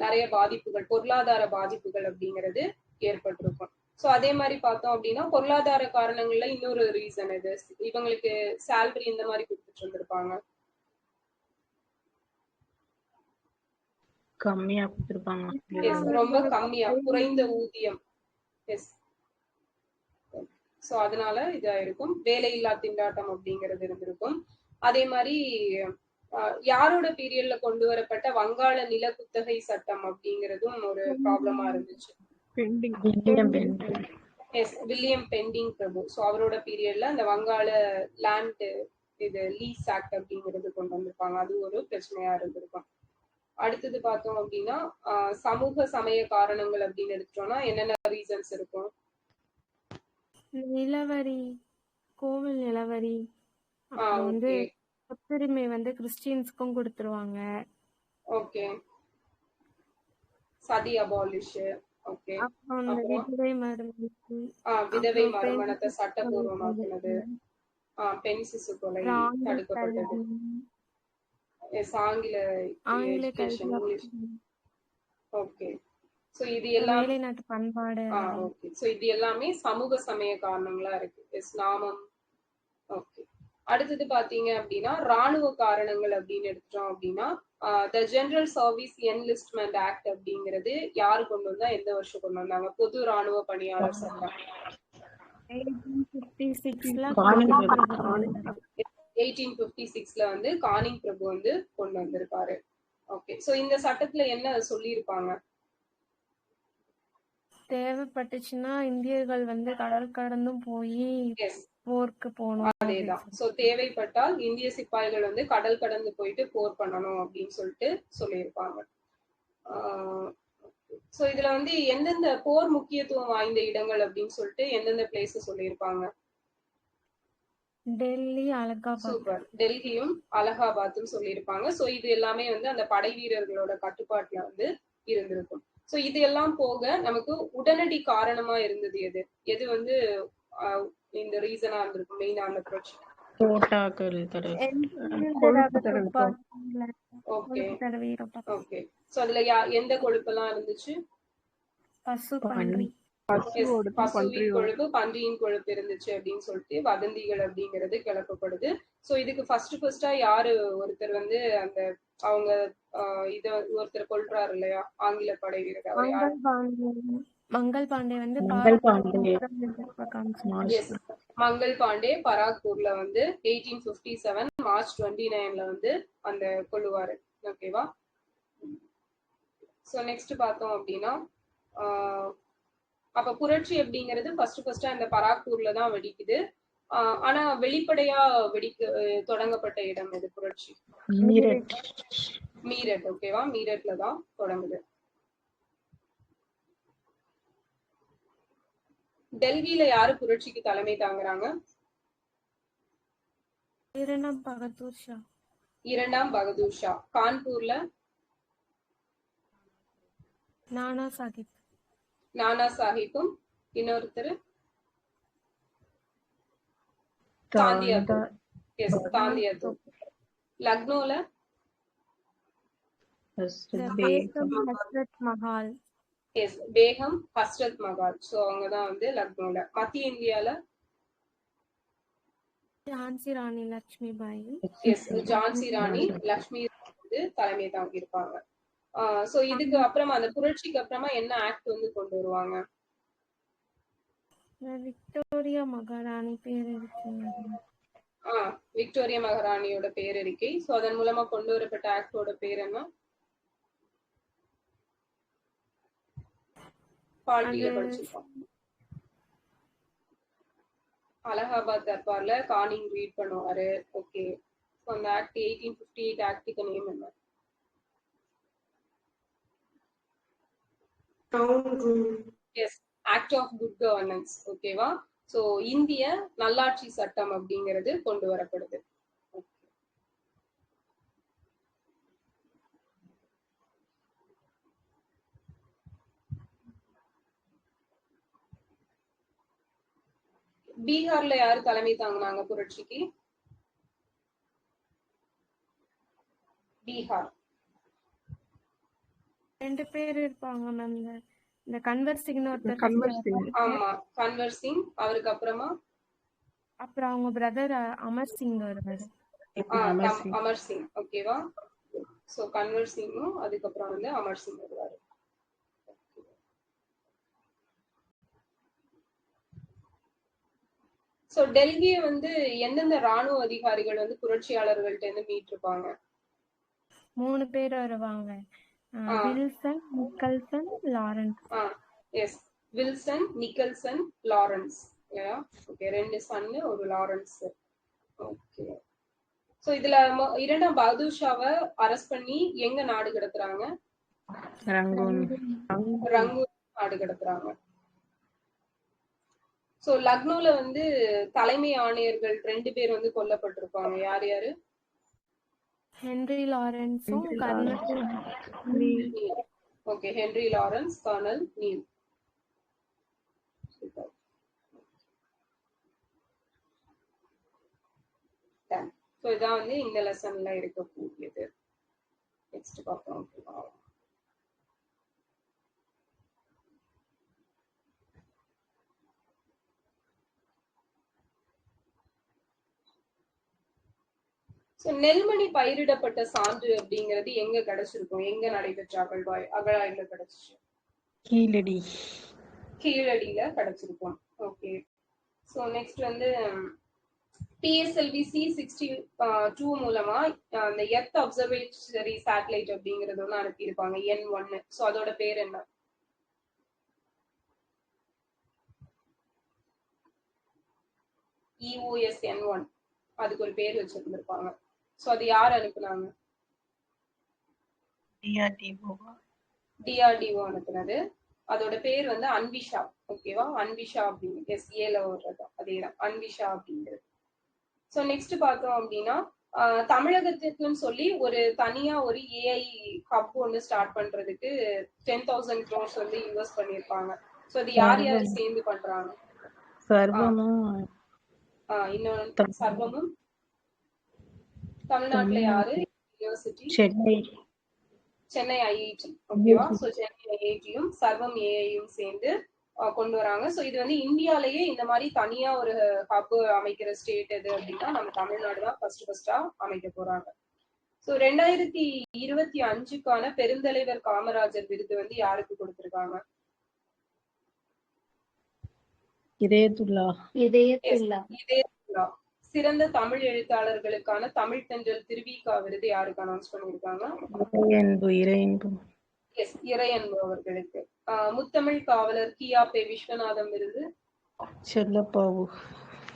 நிறைய பாதிப்புகள், பொருளாதார பாதிப்புகள் அப்படிங்கிறது ஏற்பட்டிருக்கும். சோ அதே மாதிரி பார்த்தோம் அப்படின்னா பொருளாதார காரணங்கள்ல இன்னொரு ரீசன் இது, இவங்களுக்கு சேலரி இந்த மாதிரி கொடுத்துட்டு இருந்திருப்பாங்க. கம்மியா கொடுத்துருப்பாங்க. எஸ், ரொம்ப கம்மியா, குறைந்த ஊதியம். எஸ், சோ அதனால இதா இருக்கும். வேலையில்லா திண்டாட்டம் அப்படிங்கிறது இருந்திருக்கும். அதே மாதிரி யாரோட பீரியட்ல கொண்டு வரப்பட்ட வங்காள நில குத்தகை சட்டம் அப்படிங்கிறதும் ஒரு ப்ராப்ளமா இருந்துச்சு. எஸ், வில்லியம் பெண்டிங் பிரபு. ஸோ அவரோட பீரியட்ல அந்த வங்காள லேண்ட் இது லீஸ் ஆக்ட் அப்படிங்கிறது கொண்டு வந்திருப்பாங்க. அது ஒரு பிரச்சனையா இருந்திருக்கும். அடுத்தது பார்த்தோம் அப்படின்னா சமூக சமய காரணங்கள் அப்படின்னு எடுத்துட்டோம்னா என்னென்ன ரீசன்ஸ் இருக்கும்? நிலவரி, கோவில் நிலவரி, அப்புறம் வந்து சொத்துரிமை வந்து கிறிஸ்டியன்ஸ்க்கும் கொடுத்துருவாங்க. ஓகே, சதி அபாலிஷ். ஓகே, அப்புறம் இந்த விதவை விதவை மறுமணத்தை சட்டபூர்வமாக்குனது, பெண் சிசு கொலை தடுக்கப்பட்டது, ஆங்கில இங்கிலீஷ். ஓகே, சோ இது எல்லாம் வேலைநாட்டு பண்பாடு. ஓகே, சோ இது எல்லாமே சமூக சமய காரணங்களா இருக்கு. எஸ், நாமம். ஓகே, அடுத்தது பாத்தீங்க அப்படின்னா ராணுவ காரணங்கள் அப்படின்னு எடுத்துட்டோம் அப்படின்னா த ஜெனரல் சர்வீஸ் என்லிஸ்ட்மெண்ட் ஆக்ட் அப்படிங்கிறது யாரு கொண்டு வந்தா, எந்த வருஷம் கொண்டு வந்தாங்க? பொது ராணுவ பணியாளர் சட்டம் 1856ல வந்து கானிங் பிரபு வந்து கொண்டு வந்திருக்காரு. ஓகே, சோ இந்த சட்டத்துல என்ன சொல்லியிருப்பாங்க? தேவைப்பட்டுச்சுன்னா இந்தியர்கள் வந்து கடல் கடந்தும் போய் போருக்கு போகணும். அதேதான். சோ தேவைப்பட்டால் இந்திய சிப்பாய்கள் வந்து கடல் கடந்து போயிட்டு போர் பண்ணணும் அப்படின்னு சொல்லிட்டு சொல்லியிருப்பாங்க. சோ இதுல வந்து எந்தெந்த போர் முக்கியத்துவம் வாய்ந்த இடங்கள் அப்படின்னு சொல்லிட்டு எந்தெந்த பிளேஸ் சொல்லியிருப்பாங்க? டெல்லி, அலகாபாத். சூப்பர், டெல்லியும் அலகாபாத்தும் சொல்லியிருப்பாங்க. சோ இது எல்லாமே வந்து அந்த படை வீரர்களோட கட்டுப்பாட்டுல வந்து இருந்திருக்கும். சோ இது எல்லாம் போக நமக்கு உடனடி காரணமா இருந்தது எது? எது வந்து இந்த ரீசனா இருந்திருக்கும் மெயினான பிரச்சனை? ஓகே ஓகே, சோ அதுல எந்த கொழுப்பெல்லாம் இருந்துச்சு? பசுவின் கொழுப்பு, பன்றியின் கொழுப்பு இருந்துச்சு அப்படின்னு சொல்லிட்டு வதந்திகள் அப்படிங்கிறது கிளப்பப்படுது. சோ இதுக்கு ஃபர்ஸ்டா யாரு ஒருத்தர் வந்து அந்த அவங்க இத ஒருத்தர் கொல்றாரு இல்லையா, ஆங்கில படை வீரர், அவர் யாரு? மங்கள் பாண்டே வந்து மங்கள் பாண்டே பராக்பூர்ல வந்து 1857 மார்ச் 29ல வந்து அந்த கொல்லுவாரு. ஓகேவா? சோ நெக்ஸ்ட் பார்த்தோம் அப்படின்னா அப்ப புரட்சி அப்படிங்கிறது ஃபர்ஸ்ட் அந்த பராக்பூர்ல தான் வெடிக்குது. ஆனா வெளிப்படையா தொடங்கப்பட்ட இடம் எது புரட்சி? மீரட். ஓகேவா, மீரட்ல தான் தொடங்குது. டெல்லியில யாரு புரட்சிக்கு தலைமை தாங்குறாங்க? இரண்டாம் பகதூர் ஷா. கான்பூர்ல நானா சாஹிப்பும் இன்னொருத்தர் தாந்தியாதூர். லக்னோல பேகம் ஹஸ்ரத் மஹால். சோ அவங்கதான் வந்து லக்னோல. மத்திய இந்தியால ஜான்சி ராணி லட்சுமிபாய். ஜான்சி ராணி லட்சுமி வந்து தலைமை தாங்கி இருப்பாங்க. சோ இதுக்கு அப்புறமா அந்த புரட்சிக்கு அப்புறமா என்ன ஆக்ட் வந்து கொண்டு வருவாங்க? விக்டோரியா மகாராணி பேரறிக்கை. விக்டோரியா மகாராணியோட பேரறிக்கை. சோ அதன் மூலமா கொண்டு வரப்பட்ட ஆக்டோட பேர் என்ன? பாட்டியில படிச்சிருக்கோம். அலகாபாத் தர்பார்ல கானிங் ரீட் பண்ணுவாரு. ஓகே, அந்த ஆக்ட் 1858 ஆக்டுக்கு நேம் என்ன? Yes, act of good governance. ஓகேவா? சோ இந்திய நல்லாட்சி சட்டம் அப்படிங்கிறது கொண்டு வரப்படுது. பீகார்ல யாரு தலைமை தாங்கினாங்க புரட்சிக்கு? பீகார் 2 பேர் இருப்பாங்க மேம். இந்த கன்வர்சிங்னு ஒருத்தர் கன்வர்சிங். ஆமா, கன்வர் சிங். அவருக்கு அப்புறமா அப்புறம் அவங்க பிரதர் அமர் சிங் வருவாரு. அமர்சிங். அமர் சிங். ஓகேவா? சோ கன்வர் சிங்கும் அதுக்கப்புறம் வந்து அமர் சிங் வருவாரு. சோ டெல்லியை வந்து எந்தெந்த ராணுவ அதிகாரிகள் வந்து புரட்சியாளர்கள்ட்ட இருந்து மீட்டிருப்பாங்க? 3 பேர் வருவாங்க. Wilson, Nicholson, Lawrence. Yes, Wilson, Nicholson, Lawrence. Okay, 2 சன்னு, ஒரு லாரன்ஸ். ஓகே. சோ இதுல இரண்டாம் பகதூர் ஷாவை அரெஸ்ட் பண்ணி எங்க நாடு கடத்துறாங்க? ரங்கூன். ரங்கூன் நாடு கடத்துறாங்க. சோ லக்னோல வந்து தலைமை ஆணையர்கள் 2 பேர் வந்து கொல்லப்பட்டிருப்பாங்க. யார் யாரு? ஹென்றி லாரன்ஸும் colonel okay, Henry Lawrence, colonel Neil. So இதான் வந்து இந்த லெசன்ல இருக்கக்கூடியது. நெக்ஸ்ட் பார்க்கலாம். ஸோ நெல்மணி பயிரிடப்பட்ட சான்று அப்படிங்கிறது எங்க கிடைச்சிருக்கும்? எங்க நடைபெற்ற அகழாய்வுல கிடைச்சிச்சு? கீழடி. கீழடியில கிடைச்சிருக்கும். ஓகே. ஸோ நெக்ஸ்ட் வந்து PSLV C62 மூலமா அந்த எர்த் அப்சர்வேட்டரி சேட்டலைட் அப்படிங்கறது ஒன்று அனுப்பியிருப்பாங்க, N1. ஸோ அதோட பேர் என்ன? EOS N1. அதுக்கு ஒரு பேர் வச்சிருந்திருப்பாங்க. ஸோ அது யார் அனுப்புனாங்க? DRDO அனுப்புனது. அதோட பேர் வந்து அன்விஷா. ஓகேவா? அன்விஷா அப்படின்னு SAல வர்றது அதேதான், அன்விஷா அப்படிங்கிறது. ஸோ நெக்ஸ்ட் பார்த்தோம் அப்படின்னா தமிழகத்துக்குன்னு சொல்லி ஒரு தனியா ஒரு AI ஹப் ஒன்று ஸ்டார்ட் பண்றதுக்கு 10,000 crores வந்து இன்வெஸ்ட் பண்ணிருப்பாங்க. ஸோ அது யார் யார் சேர்ந்து பண்றாங்க? சர்வமும் இன்னொன்று சர்வமும். தமிழ்நாட்டுல யாரு? University Chennai IIT. ஓகேவா? ஸோ சென்னை IITயும் சர்வம் AIயும் சேர்ந்து கொண்டு வராங்க. ஸோ இது வந்து இந்தியாலேயே இந்த மாதிரி தனியா ஒரு ஹப் அமைக்கிற ஸ்டேட் எது அப்படின்னா நம்ம தமிழ்நாடு தான் ஃபர்ஸ்டா அமைக்க போறாங்க. ஸோ 2025க்கான பெருந்தலைவர் காமராஜர் விருது வந்து யாருக்கு கொடுத்திருக்காங்க? இதயத்துல்லா. சிறந்த தமிழ் எழுத்தாளர்களுக்கான தமிழ் தென்றல் திருவிகா விருது யாருக்கு அனௌன்ஸ் பண்ணிருக்காங்க? இறையன்பு அவர்களுக்கு. முத்தமிழ் காவலர் கியாபே விஸ்வநாதம் விருது செல்லப்பாவு.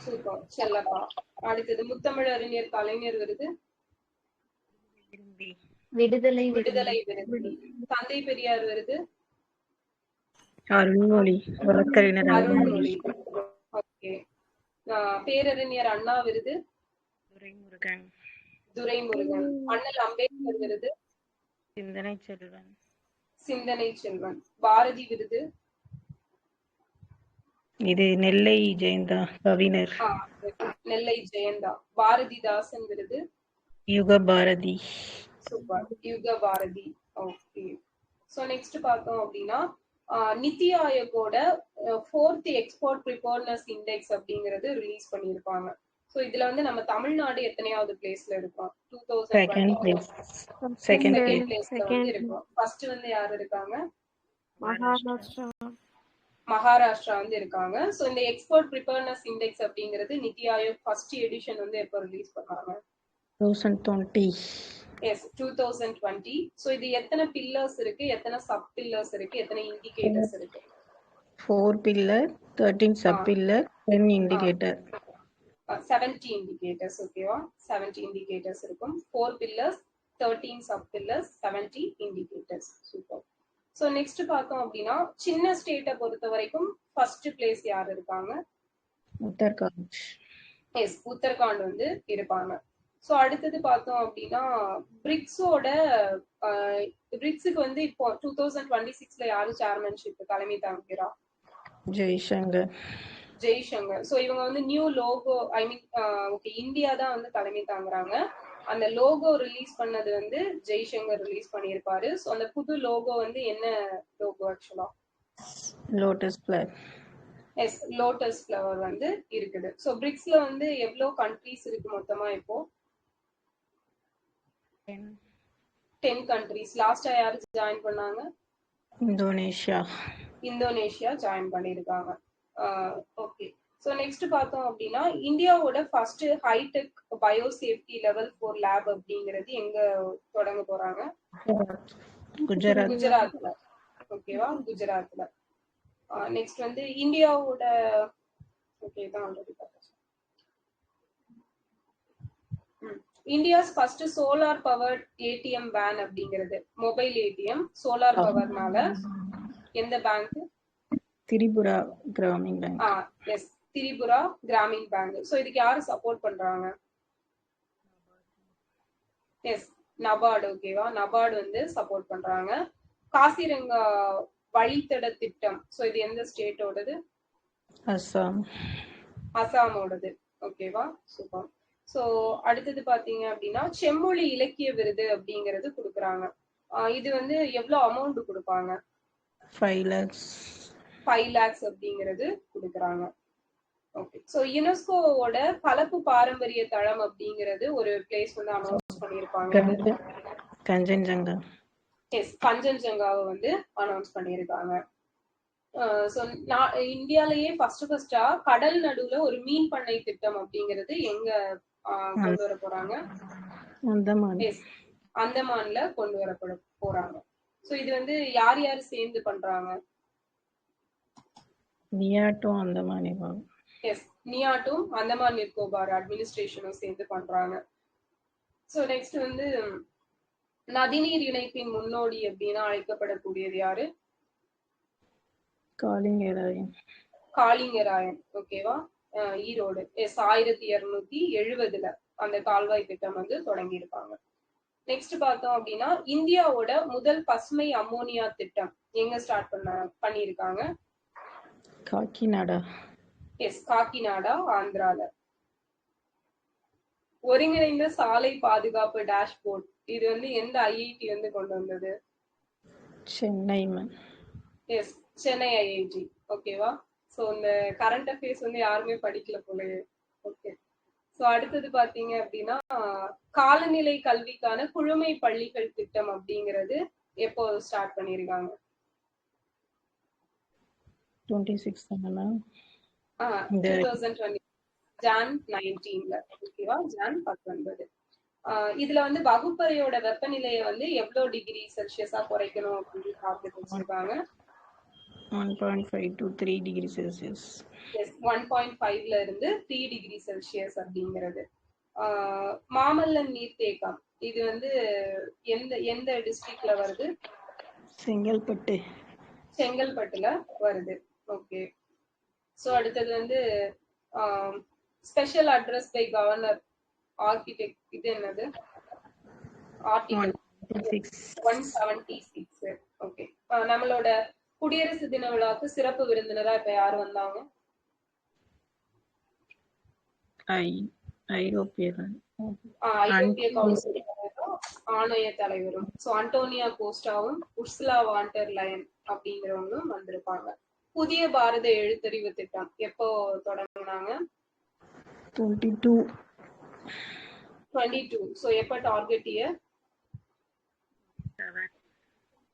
சூப்பர், செல்லப்பா. அடுத்தது முத்தமிழ் அறிஞர் கலைஞர் விருது விடுதலை விருது. தந்தை பெரியார் விருது அருள்மொழி வழக்கறிஞர். அருள்மொழி. ஓகே. பேரறிஞர் அண்ணா விருது துரைமுருகன். அண்ணல் அம்பேத்கர் விருது சிந்தனை செல்வன். பாரதி விருது இது நெல்லை ஜெயந்தா கவிஞர். நெல்லை ஜெயந்தா. பாரதிதாசன் விருது யுக பாரதி. சூப்பர், யுக பாரதி. ஓகே. சோ நெக்ஸ்ட் பார்த்தோம் அப்படின்னா நித்தி ஆயோகோட 4th எக்ஸ்போர்ட் ப்ரிப்பேர்னஸ் இண்டெக்ஸ் அப்படிங்கிறது ரிலீஸ் பண்ணியிருப்பாங்க. ஸோ இதுல வந்து நம்ம தமிழ்நாடு எத்தனையாவது பிளேஸ்ல இருக்கோம்? 2020 செகண்ட் பிளேஸ்ல வந்து இருக்கோம். ஃபர்ஸ்ட் வந்து யார் இருக்காங்க? மகாராஷ்டிரா வந்து இருக்காங்க. ஸோ இந்த எக்ஸ்போர்ட் ப்ரிப்பேர்னஸ் இண்டெக்ஸ் அப்படிங்கிறது நித்தி ஆயோக் ஃபர்ஸ்ட் எடிஷன் வந்து எப்போ ரிலீஸ் பண்ணாங்க? 2020. எஸ், 2020. ஸோ இது எத்தனை பில்லர்ஸ் இருக்கு, எத்தனை சப் பில்லர்ஸ் இருக்கு, எத்தனை இண்டிகேட்டர்ஸ் இருக்கு? 4 pillar, 13 sub pillar, 10 indicator. 70 indicators. ஓகேவா? 70 indicators இருக்கும். 4 pillars, 13 sub pillars, 70 indicators. Super. So next பார்த்தோம் அப்படின்னா சின்ன ஸ்டேட்டை பொறுத்த வரைக்கும் ஃபர்ஸ்ட் பிளேஸ் யார் இருக்காங்க? உத்தரகாண்ட். எஸ், உத்தரகாண்ட் வந்து இருப்பாங்க. ஸோ அடுத்தது பார்த்தோம் அப்படின்னா பிரிக்ஸுக்கு வந்து இப்போ 2026ல யாரு சேர்மன்ஷிப் தலைமை தாங்குகிறா? ஜெய்சங்கர். ஸோ இவங்க வந்து நியூ லோகோ, ஐ மீன் ஓகே, இந்தியா தான் வந்து தலைமை தாங்குறாங்க. அந்த லோகோ ரிலீஸ் பண்ணது வந்து ஜெய்சங்கர் ரிலீஸ் பண்ணியிருப்பாரு. ஸோ அந்த புது லோகோ வந்து என்ன லோகோ ஆக்சுவலா? Lotus flower. Yes, lotus flower வந்து இருக்குது. ஸோ பிரிக்ஸ்ல வந்து எவ்வளோ கண்ட்ரீஸ் இருக்கு மொத்தமா இப்போ? 10 கண்ட்ரீஸ். லாஸ்டா யாரு ஜாயின் பண்ணாங்க? இந்தோனேஷியா ஜாயின் பண்ணியிருக்காங்க. ஓகே. ஸோ நெக்ஸ்ட் பார்த்தோம் அப்படின்னா இந்தியாவோட first hitech biosafety level 4 lab அப்படிங்கிறது எங்க தொடங்க போறாங்க? குஜராத்ல. ஓகேவா, குஜராத்ல. நெக்ஸ்ட் வந்து இந்தியாவோட ஓகே தான் ஆல்ரெடி பார்த்தோம். India's first solar powered ATM van அப்படிங்கிறது மொபைல் ஏடிஎம் சோலார் பவர்னால எந்த bank? Tripura Gramin bank. Yes, Tripura Gramin bank. So இதுக்கு யாரு சப்போர்ட் பண்றாங்க? எஸ், நபார்டு. ஓகேவா, நபார்டு வந்து சப்போர்ட் பண்றாங்க. காசிரங்கா வழித்தட திட்டம். ஸோ இது எந்த ஸ்டேட்டோடது? அசாமோடது. ஓகேவா, சூப்பர். ஸோ அடுத்தது பாத்தீங்க அப்படின்னா செம்மொழி இலக்கிய விருது அப்படிங்கிறது கொடுக்குறாங்க. இது வந்து எவ்வளவு அமௌண்ட் கொடுப்பாங்க? 5 lakhs. 5 lakhs அப்படிங்கிறது கொடுக்குறாங்க. ஓகே. ஸோ யுனெஸ்கோவோட கலப்பு பாரம்பரிய தளம் அப்படிங்கிறது ஒரு பிளேஸ் வந்து அனௌன்ஸ் பண்ணியிருப்பாங்க. கஞ்சன்ஜங்கா. எஸ், கஞ்சன்ஜங்காவை வந்து அனௌன்ஸ் பண்ணியிருக்காங்க. ஸோ இந்தியாலேயே ஃபர்ஸ்டா கடல் நடுவுல ஒரு மீன் பண்ணை திட்டம் அப்படிங்கிறது எங்க கொண்டு வர போறாங்க? அந்தமான்ல கொண்டு வர போறாங்க. ஸோ இது வந்து யார் யார் சேர்ந்து பண்றாங்க? நியாட்டும் அந்தமான் நிக்கோபார். எஸ், நியாட்டும் அந்தமான் நிக்கோபார் அட்மினிஸ்ட்ரேஷனும் சேர்ந்து பண்றாங்க. ஸோ நெக்ஸ்ட் வந்து நதிநீர் இணைப்பின் முன்னோடி அப்படின்னு அழைக்கப்படக்கூடியது யாரு? காளிங்கராயன். ஓகேவா, ஈரோடு. எஸ், 1270 அந்த கால்வாய் திட்டம் வந்து தொடங்கி இருப்பாங்க. நெக்ஸ்ட் பார்த்தோம் அப்படின்னா இந்தியாவோட முதல் பசுமை அம்மோனியா திட்டம் எங்க ஸ்டார்ட் பண்ணிருக்காங்க? காக்கிநாடா. எஸ், காக்கிநாடா, ஆந்திரால. ஒருங்கிணைந்த சாலை பாதுகாப்பு டேஷ்போர்ட் இது வந்து எந்த ஐஐடி வந்து கொண்டு வந்தது? சென்னை. Yes, Chennai IIT. ஓகேவா. ஸோ இந்த கரண்ட் அஃபேர்ஸ் வந்து யாருமே படிக்கல போலயே. ஓகே. ஸோ அடுத்தது பாத்தீங்க அப்படின்னா காலநிலை கல்விக்கான குழுமை பள்ளிகள் திட்டம் அப்படிங்கிறது எப்போ ஸ்டார்ட் பண்ணிருக்காங்க? 2020 ஜான் 19ல. ஓகேவா, ஜான் 19. இதுல வந்து வகுப்பறையோட வெப்பநிலையை வந்து எவ்வளவு டிகிரி செல்சியஸா குறைக்கணும் அப்படின்னு டார்கெட் வச்சிருக்காங்க? 1.5 to 3 degree Celsius. எஸ், 1.5ல இருந்து 3 டிகிரி செல்சியஸ் அப்படிங்கிறது. மாமல்லன் நீர்த்தேக்கம் இது வந்து எந்த எந்த டிஸ்ட்ரிக்ட்ல வருது? செங்கல்பட்டுல வருது. ஓகே. ஸோ அடுத்தது வந்து special address by governor architect இது என்னது? ஆர்டிகல் 176. ஓகே. நம்மளோட குடியரசு தின விழாக்கு சிறப்பு விருந்தினரா இப்ப யாரு வந்தாங்க? ஐரோப்பிய கவுன்சில் ஆணைய தலைவரும். ஸோ அண்டோனியா கோஸ்டாவும் உர்சுலா வாண்டர் லயன் அப்படிங்கிறவங்களும் வந்திருப்பாங்க. புதிய பாரத எழுத்தறிவு திட்டம் எப்போ தொடங்கினாங்க? 22. ஸோ எப்ப டார்கெட் இயர்?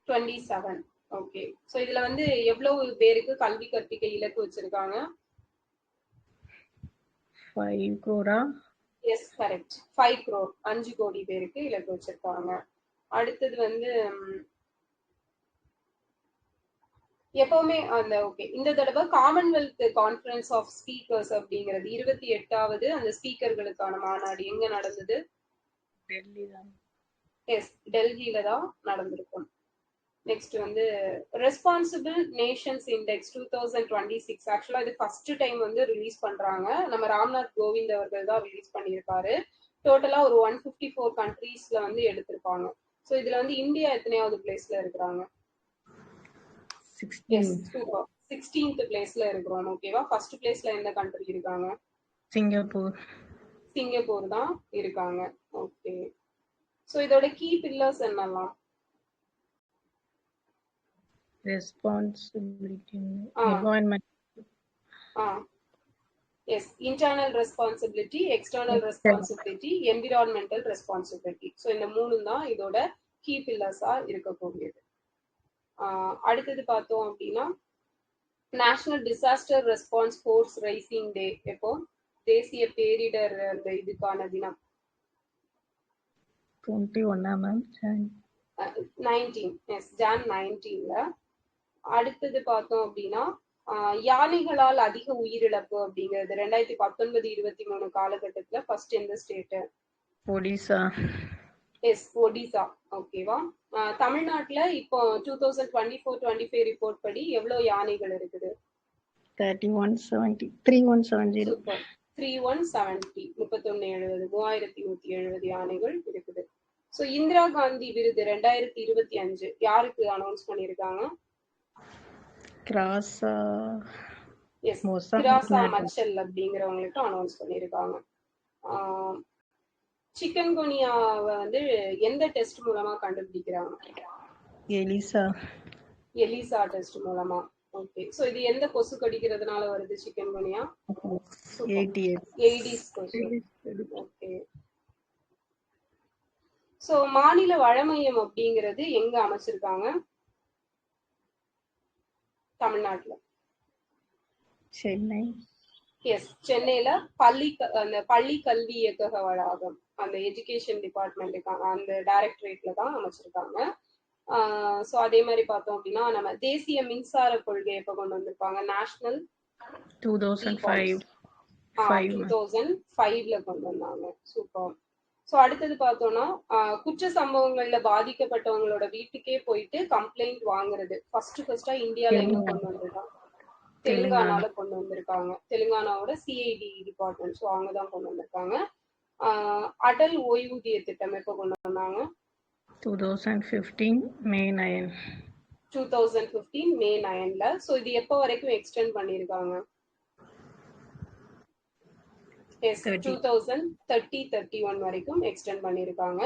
27. ஓகே. ஸோ இதுல வந்து எவ்வளவு பேருக்கு கல்வி கற்பிக்க இலக்கு வச்சிருக்காங்க? 5 crore. S, correct. 5 crore 5 கோடி பேருக்கு இலக்கு வச்சிருக்காங்க. அடுத்தது வந்து எப்பவுமே அந்த ஓகே இந்த தடவை காமன்வெல்த் கான்ஃபரன்ஸ் ஆஃப் ஸ்பீக்கர்ஸ் அப்படிங்கிறது 28வது அந்த ஸ்பீக்கர்களுக்கான மாநாடு எங்க நடந்தது? எஸ், டெல்லியில தான் நடந்திருக்கும். நெக்ஸ்ட் வந்து ரெஸ்பான்சிபிள் நேஷன்ஸ் இண்டெக்ஸ் 2026. ஆக்சுவலா இது ஃபர்ஸ்ட் டைம் வந்து ரிலீஸ் பண்றாங்க. நம்ம ராம்நாத் கோவிந்த் அவர்கள் தான் ரிலீஸ் பண்ணியிருக்காரு. டோட்டலா ஒரு 154 கண்ட்ரீஸ்ல வந்து எடுத்திருப்பாங்க. ஸோ இதுல வந்து இந்தியா எத்தனையாவது பிளேஸ்ல இருக்கிறாங்க? 16th பிளேஸ்ல இருக்கிறோம். ஓகேவா. ஃபர்ஸ்ட் பிளேஸ்ல எந்த கண்ட்ரி இருக்காங்க? சிங்கப்பூர். சிங்கப்பூர் தான் இருக்காங்க. ஓகே. ஸோ இதோட கீ பில்லர்ஸ் என்னலாம்? Responsibility, uh environment, uh yes, internal responsibility, external responsibility, environmental responsibility. So இந்த மூணு தான் இதோட கீ பில்லர்ஸா இருக்கக்கூடியது. அடுத்தது பார்த்தோம் அப்படின்னா national disaster response force raising day எப்போ? தேசிய பேரிடர் அந்த இதுக்கான தினம் 21 மேம் 19, எஸ், ஜான் 19ல. அடுத்தது பார்த்தோம் அப்படின்னா யானைகளால் அதிக உயிரிழப்பு அப்படிங்கிறது 2019-23 காலகட்டத்துல ஃபர்ஸ்ட் எந்த ஸ்டேட்? ஒடிசா. எஸ், ஒடிசா. ஓகேவா. தமிழ்நாட்டுல இப்போ 2024-25 ரிப்போர்ட் படி எவ்வளவு யானைகள் இருக்குது? 3170 சூப்பர், 3170, 3170, 3170 யானைகள் இருக்குது. ஸோ இந்திரா காந்தி விருது 2025 யாருக்கு அனௌன்ஸ் பண்ணியிருக்காங்க? கிராஸா எஸ், கிராசா மச்சல் அப்படிங்கிறவங்களுக்கு அனௌன்ஸ் பண்ணியிருக்காங்க. சிக்கன் குனியாவை வந்து எந்த டெஸ்ட் மூலமா கண்டுபிடிக்கிறாங்க? எலிசா டெஸ்ட் மூலமா. ஓகே. ஸோ இது எந்த கொசு கடிக்கிறதுனால வருது சிக்கன் குனியா? ஏடிஸ் கொசு. ஓகே. ஸோ மாநில வழமையம் அப்படிங்கிறது எங்க அமைச்சிருக்காங்க தமிழ்நாட்டுல? சென்னை. எஸ், சென்னையில அந்த பள்ளி கல்வி இயக்கக வளாகம், அந்த எஜுகேஷன் டிபார்ட்மெண்ட்டுக்கான அந்த டைரக்டரேட்ல தான் அமைச்சிருக்காங்க. ஸோ அதே மாதிரி பார்த்தோம் அப்படின்னா நம்ம தேசிய மின்சார கொள்கை எப்ப கொண்டு வந்திருப்பாங்க? நேஷனல் 2005ல கொண்டு வந்தாங்க. சூப்பர். ஸோ அடுத்தது பார்த்தோம்னா குற்ற சம்பவங்கள்ல பாதிக்கப்பட்டவங்களோட வீட்டுக்கே போயிட்டு கம்ப்ளைண்ட் வாங்குறது ஃபர்ஸ்டா இந்தியால எங்க கொண்டு வந்திருக்காங்க? தெலுங்கானால கொண்டு வந்திருக்காங்க. தெலுங்கானாவோட சிஐடி டிபார்ட்மெண்ட், ஸோ அவங்க தான் கொண்டு வந்திருக்காங்க. அடல் ஓய்வூதிய திட்டம் எப்போ கொண்டு வந்தாங்க? 2015 மே 9. 2015 மே 9ல. ஸோ இது எப்போ வரைக்கும் எக்ஸ்டெண்ட் பண்ணியிருக்காங்க? எஸ், 2030-31 வரைக்கும் எக்ஸ்டெண்ட் பண்ணியிருக்காங்க.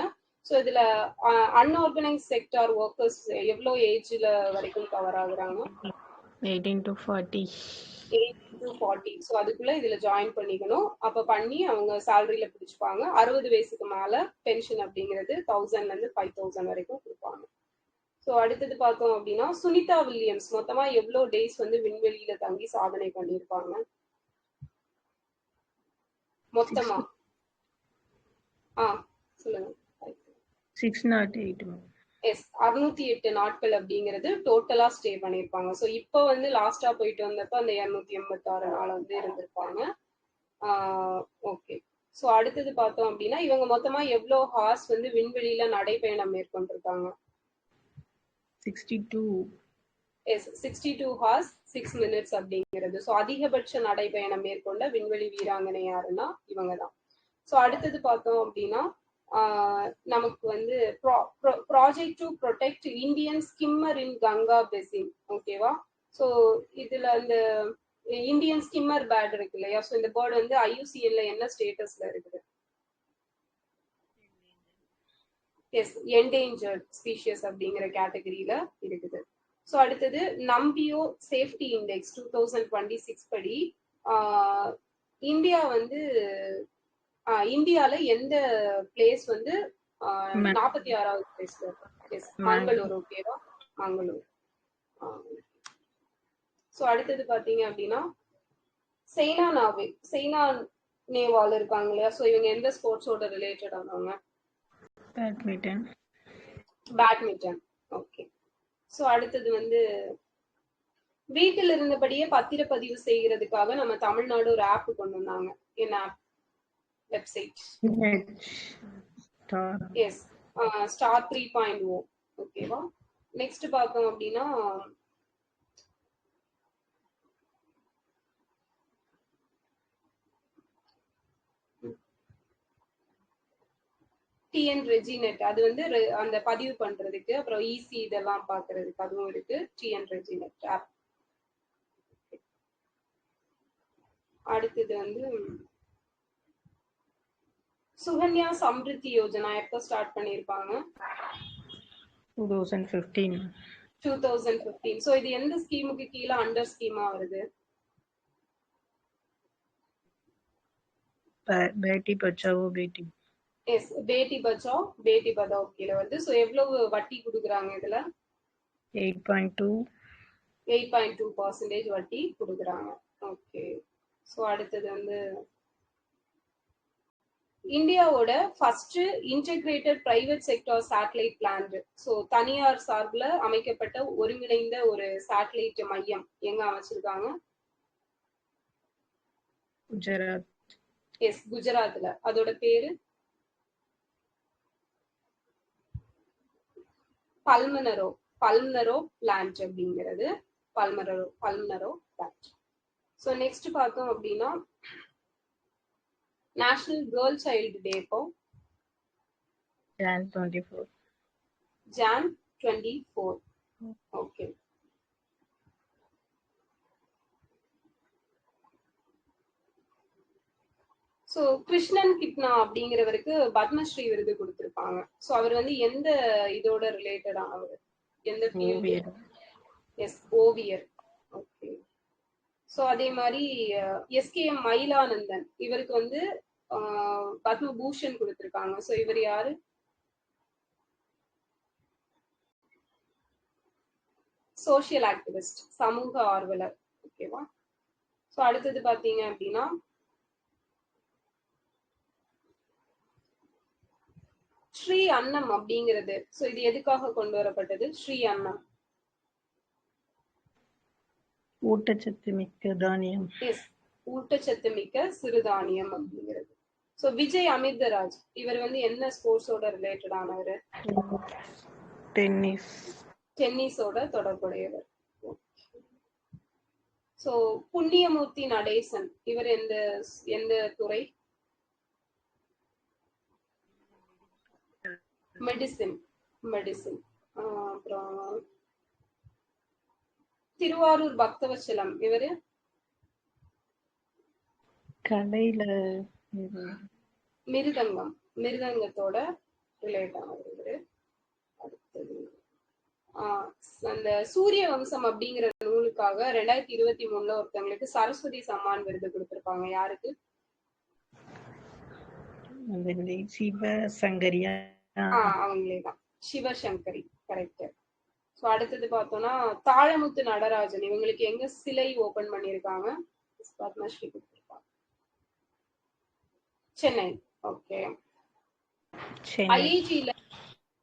ஸோ இதுல அன்ஆர்கனைஸ் செக்டார் ஒர்க்கர்ஸ் எவ்வளோ ஏஜ்ல வரைக்கும் கவர் ஆகுறாங்க? 18 to 40. ஸோ அதுக்குள்ள இதுல ஜாயின் பண்ணிக்கணும். அப்ப பண்ணி அவங்க சேலரியில பிடிச்சுப்பாங்க. 60 வயசுக்கு மேல பென்ஷன் அப்படிங்கிறது 1000ல இருந்து 5000 வரைக்கும் கொடுப்பாங்க. ஸோ அடுத்தது பார்த்தோம் அப்படின்னா சுனிதா வில்லியம்ஸ் மொத்தமா எவ்வளோ டேஸ் வந்து விண்வெளியில தங்கி சாதனை பண்ணியிருப்பாங்க மொத்தமா? சொல்லுங்க. 608. எஸ், 608 நாட்கள் அப்படிங்கிறது டோட்டலா ஸ்டே பண்ணியிருப்பாங்க. ஸோ இப்போ வந்து லாஸ்டா போயிட்டு வந்தப்ப அந்த 286 நாள் வந்து இருந்திருப்பாங்க. ஓகே. ஸோ அடுத்தது பார்த்தோம் அப்படின்னா இவங்க மொத்தமா எவ்வளோ ஹார்ஸ் வந்து விண்வெளியில நடைபயணம் மேற்கொண்டிருக்காங்க? 62. எஸ், 62 ஹார்ஸ் 6 மினிட்ஸ் அப்படிங்கிறது. ஸோ அதிகபட்ச நடைபயணம் மேற்கொண்ட விண்வெளி வீராங்கனை யாருன்னா இவங்க தான். ஸோ அடுத்தது பார்த்தோம் அப்படின்னா நமக்கு வந்து project to protect Indian skimmer in Ganga basin. ஓகேவா. ஸோ இதுல இந்த இந்தியன் ஸ்கிம்மர் பேர்ட் இருக்கு இல்லையா, ஸோ இந்த பேர்டு வந்து ஐயூசிஎன்ல என்ன ஸ்டேட்டஸ்ல இருக்குது? எஸ், என்டேஞ்சர்ட் ஸ்பீஷியஸ் அப்படிங்கிற கேட்டகரியில இருக்குது. ஸோ அடுத்தது நம்பியோ சேஃப்டி இண்டெக்ஸ் 2026 படி இந்தியா வந்து இந்தியால எந்த பிளேஸ் வந்து 46வது பிளேஸ்ல இருக்கு? எஸ், மங்களூர். ஓகேவா, மங்களூர். ஸோ அடுத்தது பாத்தீங்க அப்படின்னா சைனா நேவால் இருக்காங்க இல்லையா, ஸோ இவங்க எந்த ஸ்போர்ட்ஸோட ரிலேட்டட் ஆனவங்க? பேட்மிண்டன். ஓகே. ஸோ அடுத்தது வந்து வீட்டில் இருந்தபடியே பத்திரப்பதிவு செய்யறதுக்காக நம்ம தமிழ்நாடு ஒரு ஆப் கொண்டு வந்தாங்க. என்ன ஆப்? வெப்சைட். S, star 3.0. ஓகேவா. நெக்ஸ்ட் பார்த்தோம் அப்படின்னா டிஎன் ரெஜினெட், அது வந்து அந்த பதிவு பண்றதுக்கு, அப்புறம் ஈசி இதெல்லாம் பாக்குறதுக்கு அதுவும் இருக்கு. டிஎன் ரெஜினெட் ஆப். அடுத்தது வந்து சுகன்யா சம்ருத்தி யோஜனா எப்போ ஸ்டார்ட் பண்ணியிருப்பாங்க? 2015. 2015. ஸோ இது எந்த ஸ்கீமுக்கு கீழே அண்டர் ஸ்கீமா வருது? பேட்டி பச்சாவோ பேட்டி. எஸ், பேட்டி பச்சாவ் பேட்டி பதாவ் கீழே வருது. ஸோ எவ்வளவு வட்டி கொடுக்குறாங்க இதுல? 8.2. 8.2% வட்டி கொடுக்குறாங்க. ஓகே. ஸோ அடுத்தது வந்து இந்தியாவோட first integrated private sector satellite plant. So தனியார் சார்பில் அமைக்கப்பட்ட ஒருங்கிணைந்த ஒரு சேட்டலைட் மையம் எங்க அமைச்சிருக்காங்க? குஜராத். எஸ், குஜராத்ல. அதோட பேரு பல்மனரோ பிளான்ட் அப்படிங்கிறது. பல்மனரோ பிளான்ட். ஸோ நெக்ஸ்ட் பார்த்தோம் அப்படின்னா நேஷனல் கேர்ள் சைல்டு டே இப்போ Jan 24. Jan 24. Okay. So Krishnan கிட்னா அப்படிங்கிறவருக்கு பத்மஸ்ரீ விருது கொடுத்திருப்பாங்க. ஸோ அவர் வந்து எந்த இதோட ரிலேட்டடானவர்? எந்த ஃபீல்டு? எஸ், ஓவியர். ஓகே. ஸோ அதே மாதிரி எஸ்கேஎம் மயிலானந்தன் இவருக்கு வந்து பத்மபூஷன் கொடுத்திருக்காங்க. ஸோ இவர் யாரு? சோஷியல் ஆக்டிவிஸ்ட், சமூக ஆர்வலர். ஓகேவா? ஸோ அடுத்தது பாத்தீங்க அப்படின்னா ஸ்ரீ அன்னம் அப்படிங்கிறது. ஸோ இது எதுக்காக கொண்டு வரப்பட்டது? ஸ்ரீ அன்னம் ஊட்டச்சத்து மிக்க தானியம். எஸ், ஊட்டச்சத்து மிக்க சிறுதானியம் அப்படிங்கிறது. ஸோ விஜய் அமிர்தராஜ் இவர் வந்து என்ன ஸ்போர்ட்ஸோட ரிலேட்டட் ஆனவர்? டென்னிஸோட தொடர்புடையவர். ஸோ புண்ணியமூர்த்தி நடேசன் இவர் எந்த துறை? மெடிசின். அப்புறம் திருவாரூர் பக்தவச்சலம் இவரு கடையில மிருதங்கத்தோட ரிலேட் ஆனவர் இவரு. அடுத்தது அந்த சூரிய வம்சம் அப்படிங்கிற நூலுக்காக 2023 ஒருத்தவங்களுக்கு சரஸ்வதி சம்மான் விருது கொடுத்திருப்பாங்க. யாருக்கு? சிவசங்கரியா? அவங்களேதான், சிவசங்கரி. கரெக்ட். ஸோ அடுத்தது பார்த்தோம்னா தாழமுத்து நடராஜன் இவங்களுக்கு எங்க சிலை ஓபன் பண்ணியிருக்காங்க? பத்மஸ்ரீ கொடுத்திருப்பாங்க. சென்னை. ஓகே.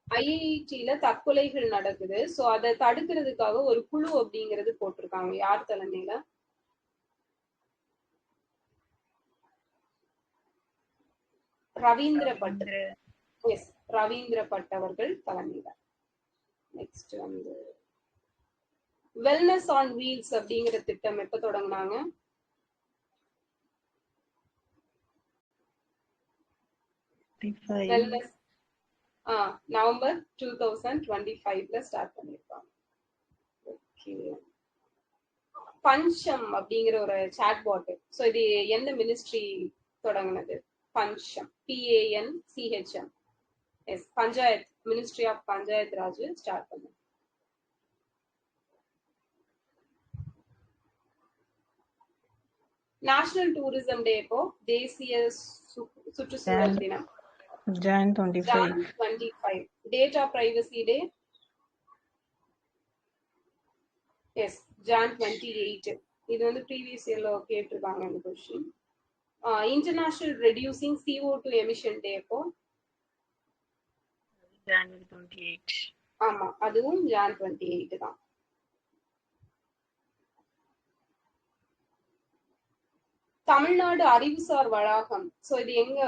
ஐஐடியில தற்கொலைகள் நடக்குது. சோ அதை தடுக்கிறதுக்காக ஒரு குழு அப்படிங்கிறது போட்டிருக்காங்க. யார் தலைமையில? ரவீந்திர பட் அவர்கள் தலைமையில. நெக்ஸ்ட் வந்து வெல்னஸ் ஆன் வீல்ஸ் அப்படிங்கிற திட்டம் எப்ப தொடங்கினாங்க? வெல்னஸ் நவம்பர் 2025 ஸ்டார்ட் பண்ணிருக்காங்க. ஓகே. பஞ்சம் அப்படிங்கிற ஒரு சாட்பாட். சோ இது எந்த மினிஸ்ட்ரி தொடங்கினது? PANCHAM, PANCHM. Yes, Panchayat, ministry of Panchayat Raj start பண்ணது. நேஷனல் டூரிசம் டே இப்போ தேசிய சுற்றுச்சூழல் தினம் Jan 25. Data privacy day yes Jan 28. இது வந்து ப்ரீவியஸ் இயர்ல கேட்டிருக்காங்க இந்த question. International reducing CO2 emission day இப்போ January 28. ஆமா, அதுவும் Jan 28 தான். தமிழ்நாடு அறிவுசார் வளாகம். சோ இது எங்க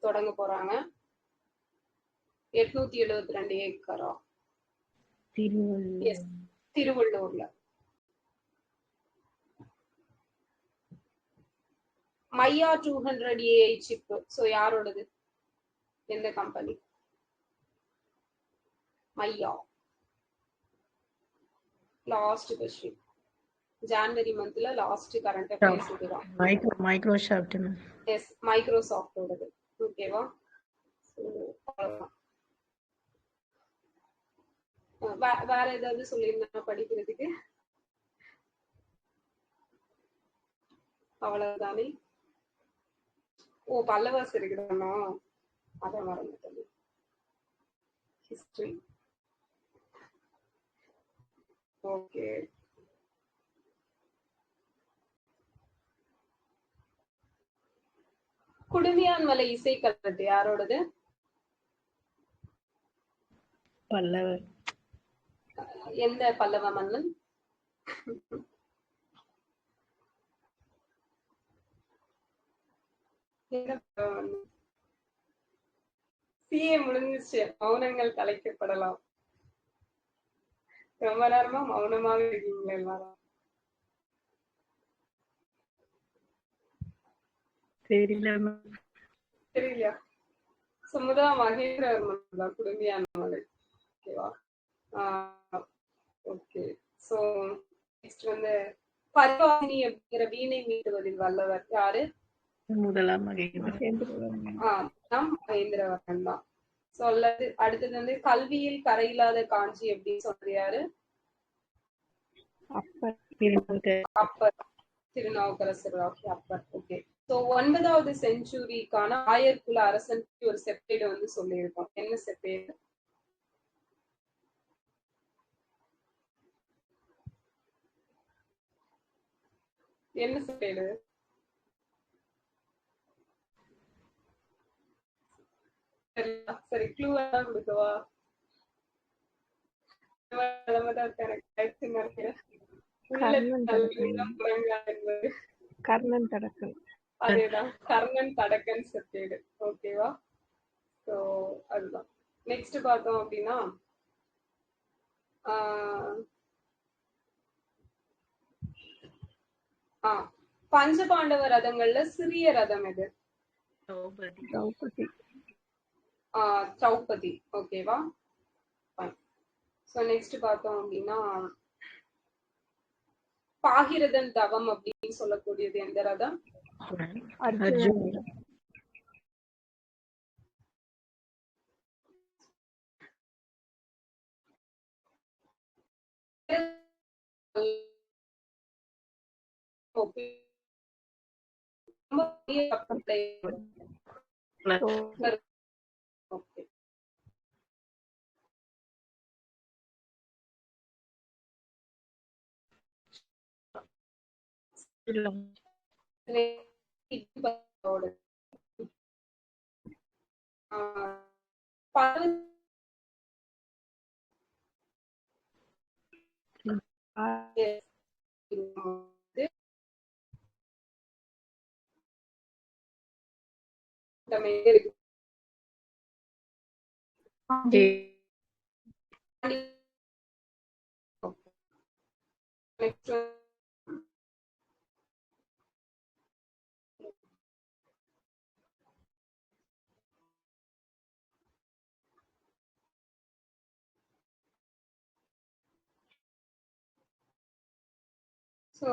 தொடங்க போறாங்க? 872 ஏக்கரா? திருவள்ளூர்ல. மையா 200 AI சிப். சோ யாரோடது? எந்த கம்பெனி? மையா. Last question. ஜனவரி மந்த்ல லாஸ்ட் கரண்ட் அஃபேர்ஸ் இதுதான். மைக்ரோசாஃப்ட். எஸ், மைக்ரோசாஃப்ட் ஓடது. ஓகேவா? அவ்வளவுதான். வேற ஏதாவது சொல்லியிருந்தா படிக்கிறதுக்கு? அவ்வளவுதானே. ஓ, பல்லவாஸ் இருக்குதானோ, அத மறந்துட்டேன். ஹிஸ்டரி. ஓகே. குடுமியான் மலை இசை கல்வெட்டு யாரோடது? பல்லவர். எந்த பல்லவ மன்னன்? சிஏ முடிஞ்சிச்சு, மௌனங்கள் கலைக்கப்படலாம். ரொம்ப நேரமா மௌனமாக இருக்கீங்களா எல்லாரும்? தெரியலையா? சுமுதா மகேந்திரவர்மன் தான் குடும்பியான மலை. ஓகேவா? ஓகே. சோ நெக்ஸ்ட் வந்து பரிவாதினி அப்படிங்கிற வீணை மீட்டுவதில் வல்லவர் யாரு? முதலாம் மகேந்திரவர்மன். மகேந்திரவர்மன் தான். அடுத்தது வந்து கல்வியில் கரையில்லாத காஞ்சி அப்படின்னு சொல்றது யாரு? அப்பர். திருநாவுக்கரசர். அப்பர். ஓகே. சோ 9வது செஞ்சுரிக்கான ஆயர்குல அரசன் ஒரு செப்பேடு வந்து சொல்லியிருக்கோம். என்ன செப்பேடு? என்ன செப்பேடு? சரி, க்ளூ எல்லாம் கொடுக்கவா? கர்ணன் தடக்கன். அதேதான், கர்ணன் தடக்கன் செப்பேடு. ஓகேவா? சோ அதுதான். நெக்ஸ்ட் பார்த்தோம் அப்படின்னா பஞ்சபாண்டவ ரதங்கள்ல சிறிய ரதம் எது? திரௌபதி. ஓகேவா? சோ நெக்ஸ்ட் பார்த்தோம் அப்படின்னா பாகிரதன் தவம் அப்படின்னு சொல்லக்கூடியது எந்த ரதம்? அர்ஜுனன். So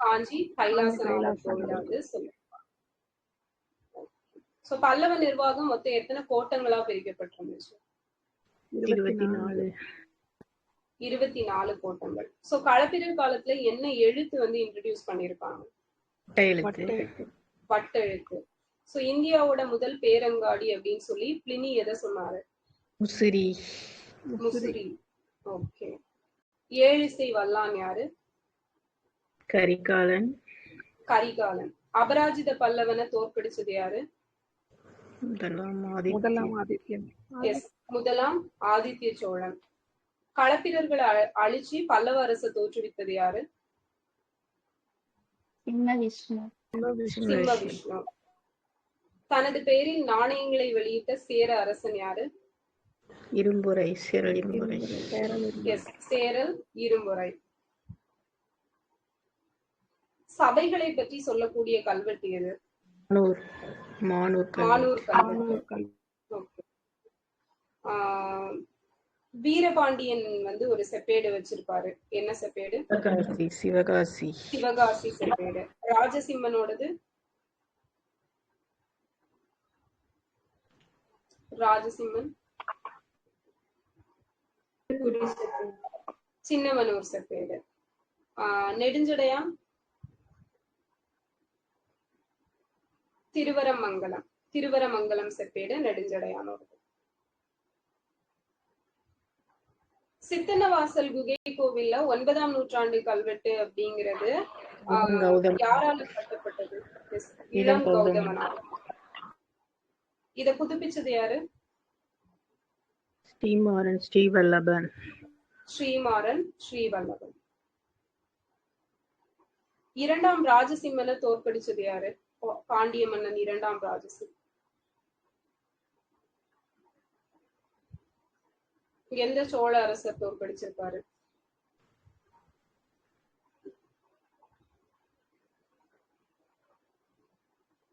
காஞ்சி கைலாசநாதர் கோவில் வந்து சொல்லுவாங்க. சோ பல்லவ நிர்வாகம் மொத்தம் எத்தனை கோட்டங்களா பிரிக்கப்பட்டிருந்துச்சு? 24 கோட்டங்கள். சோ களப்பிரர் காலத்துல என்ன எழுத்து வந்து இன்ட்ரோடியூஸ் பண்ணிருப்பாங்க? வட்டெழுத்து. சோ இந்தியாவோட முதல் பேரங்காடி அப்படின்னு சொல்லி பிளினி எதை சொன்னாரு? முசிறி. முசிறி. ஓகே. ஏழிசை வல்லான் யாரு? கரிகாலன். கரிகாலன். அபராஜித பல்லவனை தோற்கடிச்சது யாரு? முதலாம் ஆதித்யன். எஸ், முதலாம் ஆதித்ய சோழன். களப்பிரர்களை அழிச்சு பல்லவ அரச தோற்றுவித்தது யாரு? சிம்ம விஷ்ணு. சிம்ம விஷ்ணு. தனது பெயரில் நாணயங்களை வெளியிட்ட சேர அரசன் யாரு? இரும்புரை. சேரல் இரும்புரை. எஸ், சேரல் இரும்புரை. சபைகளை பற்றி சொல்லக்கூடிய கல்வெட்டு எது? மானூர் கல்வெட்டு. வீரபாண்டியன் வந்து ஒரு செப்பேடு வச்சிருப்பாரு. என்ன செப்பேடு? சிவகாசி. சிவகாசி செப்பேடு. ராஜசிம்மனோடது? ராஜசிம்மன் சின்னமனூர் செப்பேடு. நெடுஞ்சடையான்? திருவரமங்கலம் செப்பேடு நெடுஞ்சடையானோடது. சித்தன்னவாசல் குகை கோவில்ல 9ஆம் நூற்றாண்டு கல்வெட்டு அப்படிங்கிறது யாரால கட்டப்பட்டது? இளம் கௌதமனால். இத புதுப்பிச்சது யாரு? ஸ்ரீவல்லபன். ஸ்ரீவல்லபன். இரண்டாம் ராஜசிம்மனை தோற்கடிச்சது யாரு? பாண்டிய மன்னன் இரண்டாம் ராஜசிம்மன். எந்த சோழ அரசர் தோற்கடிச்சிருப்பாரு?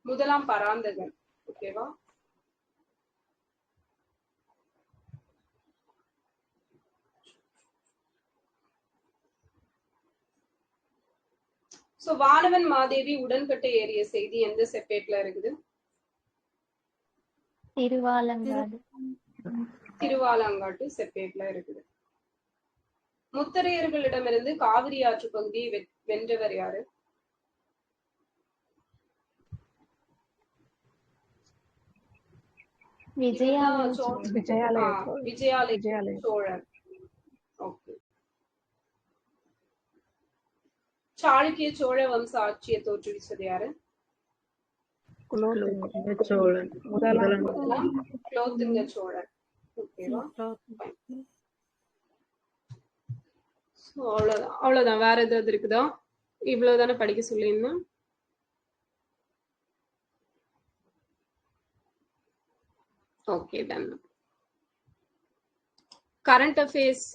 முதலாம் பராந்தகன். ஓகேவா? சோ வானவன் மாதேவி உடன்கட்டை ஏறிய செய்தி எந்த செப்பேட்ல இருக்குது? திருவாலங்காட்டு செப்பேட்ல இருக்குது. முத்தரையர்களிடமிருந்து காவிரி ஆற்று பகுதியை வென்றவர் யாரு? விஜயாலய சோழன். ஓகே. சாளுக்கிய சோழ வம்ச ஆட்சியை தோற்றுவிச்சது யாரு? குலோத்துங்க சோழன். குலோத்துங்க சோழன். ஓகேவா? அவ்வளவுதான். வேற ஏதாவது இருக்குதா? இவ்வளவுதானே படிக்க சொல்லியிருந்தேன். Okay, ton. Current affairs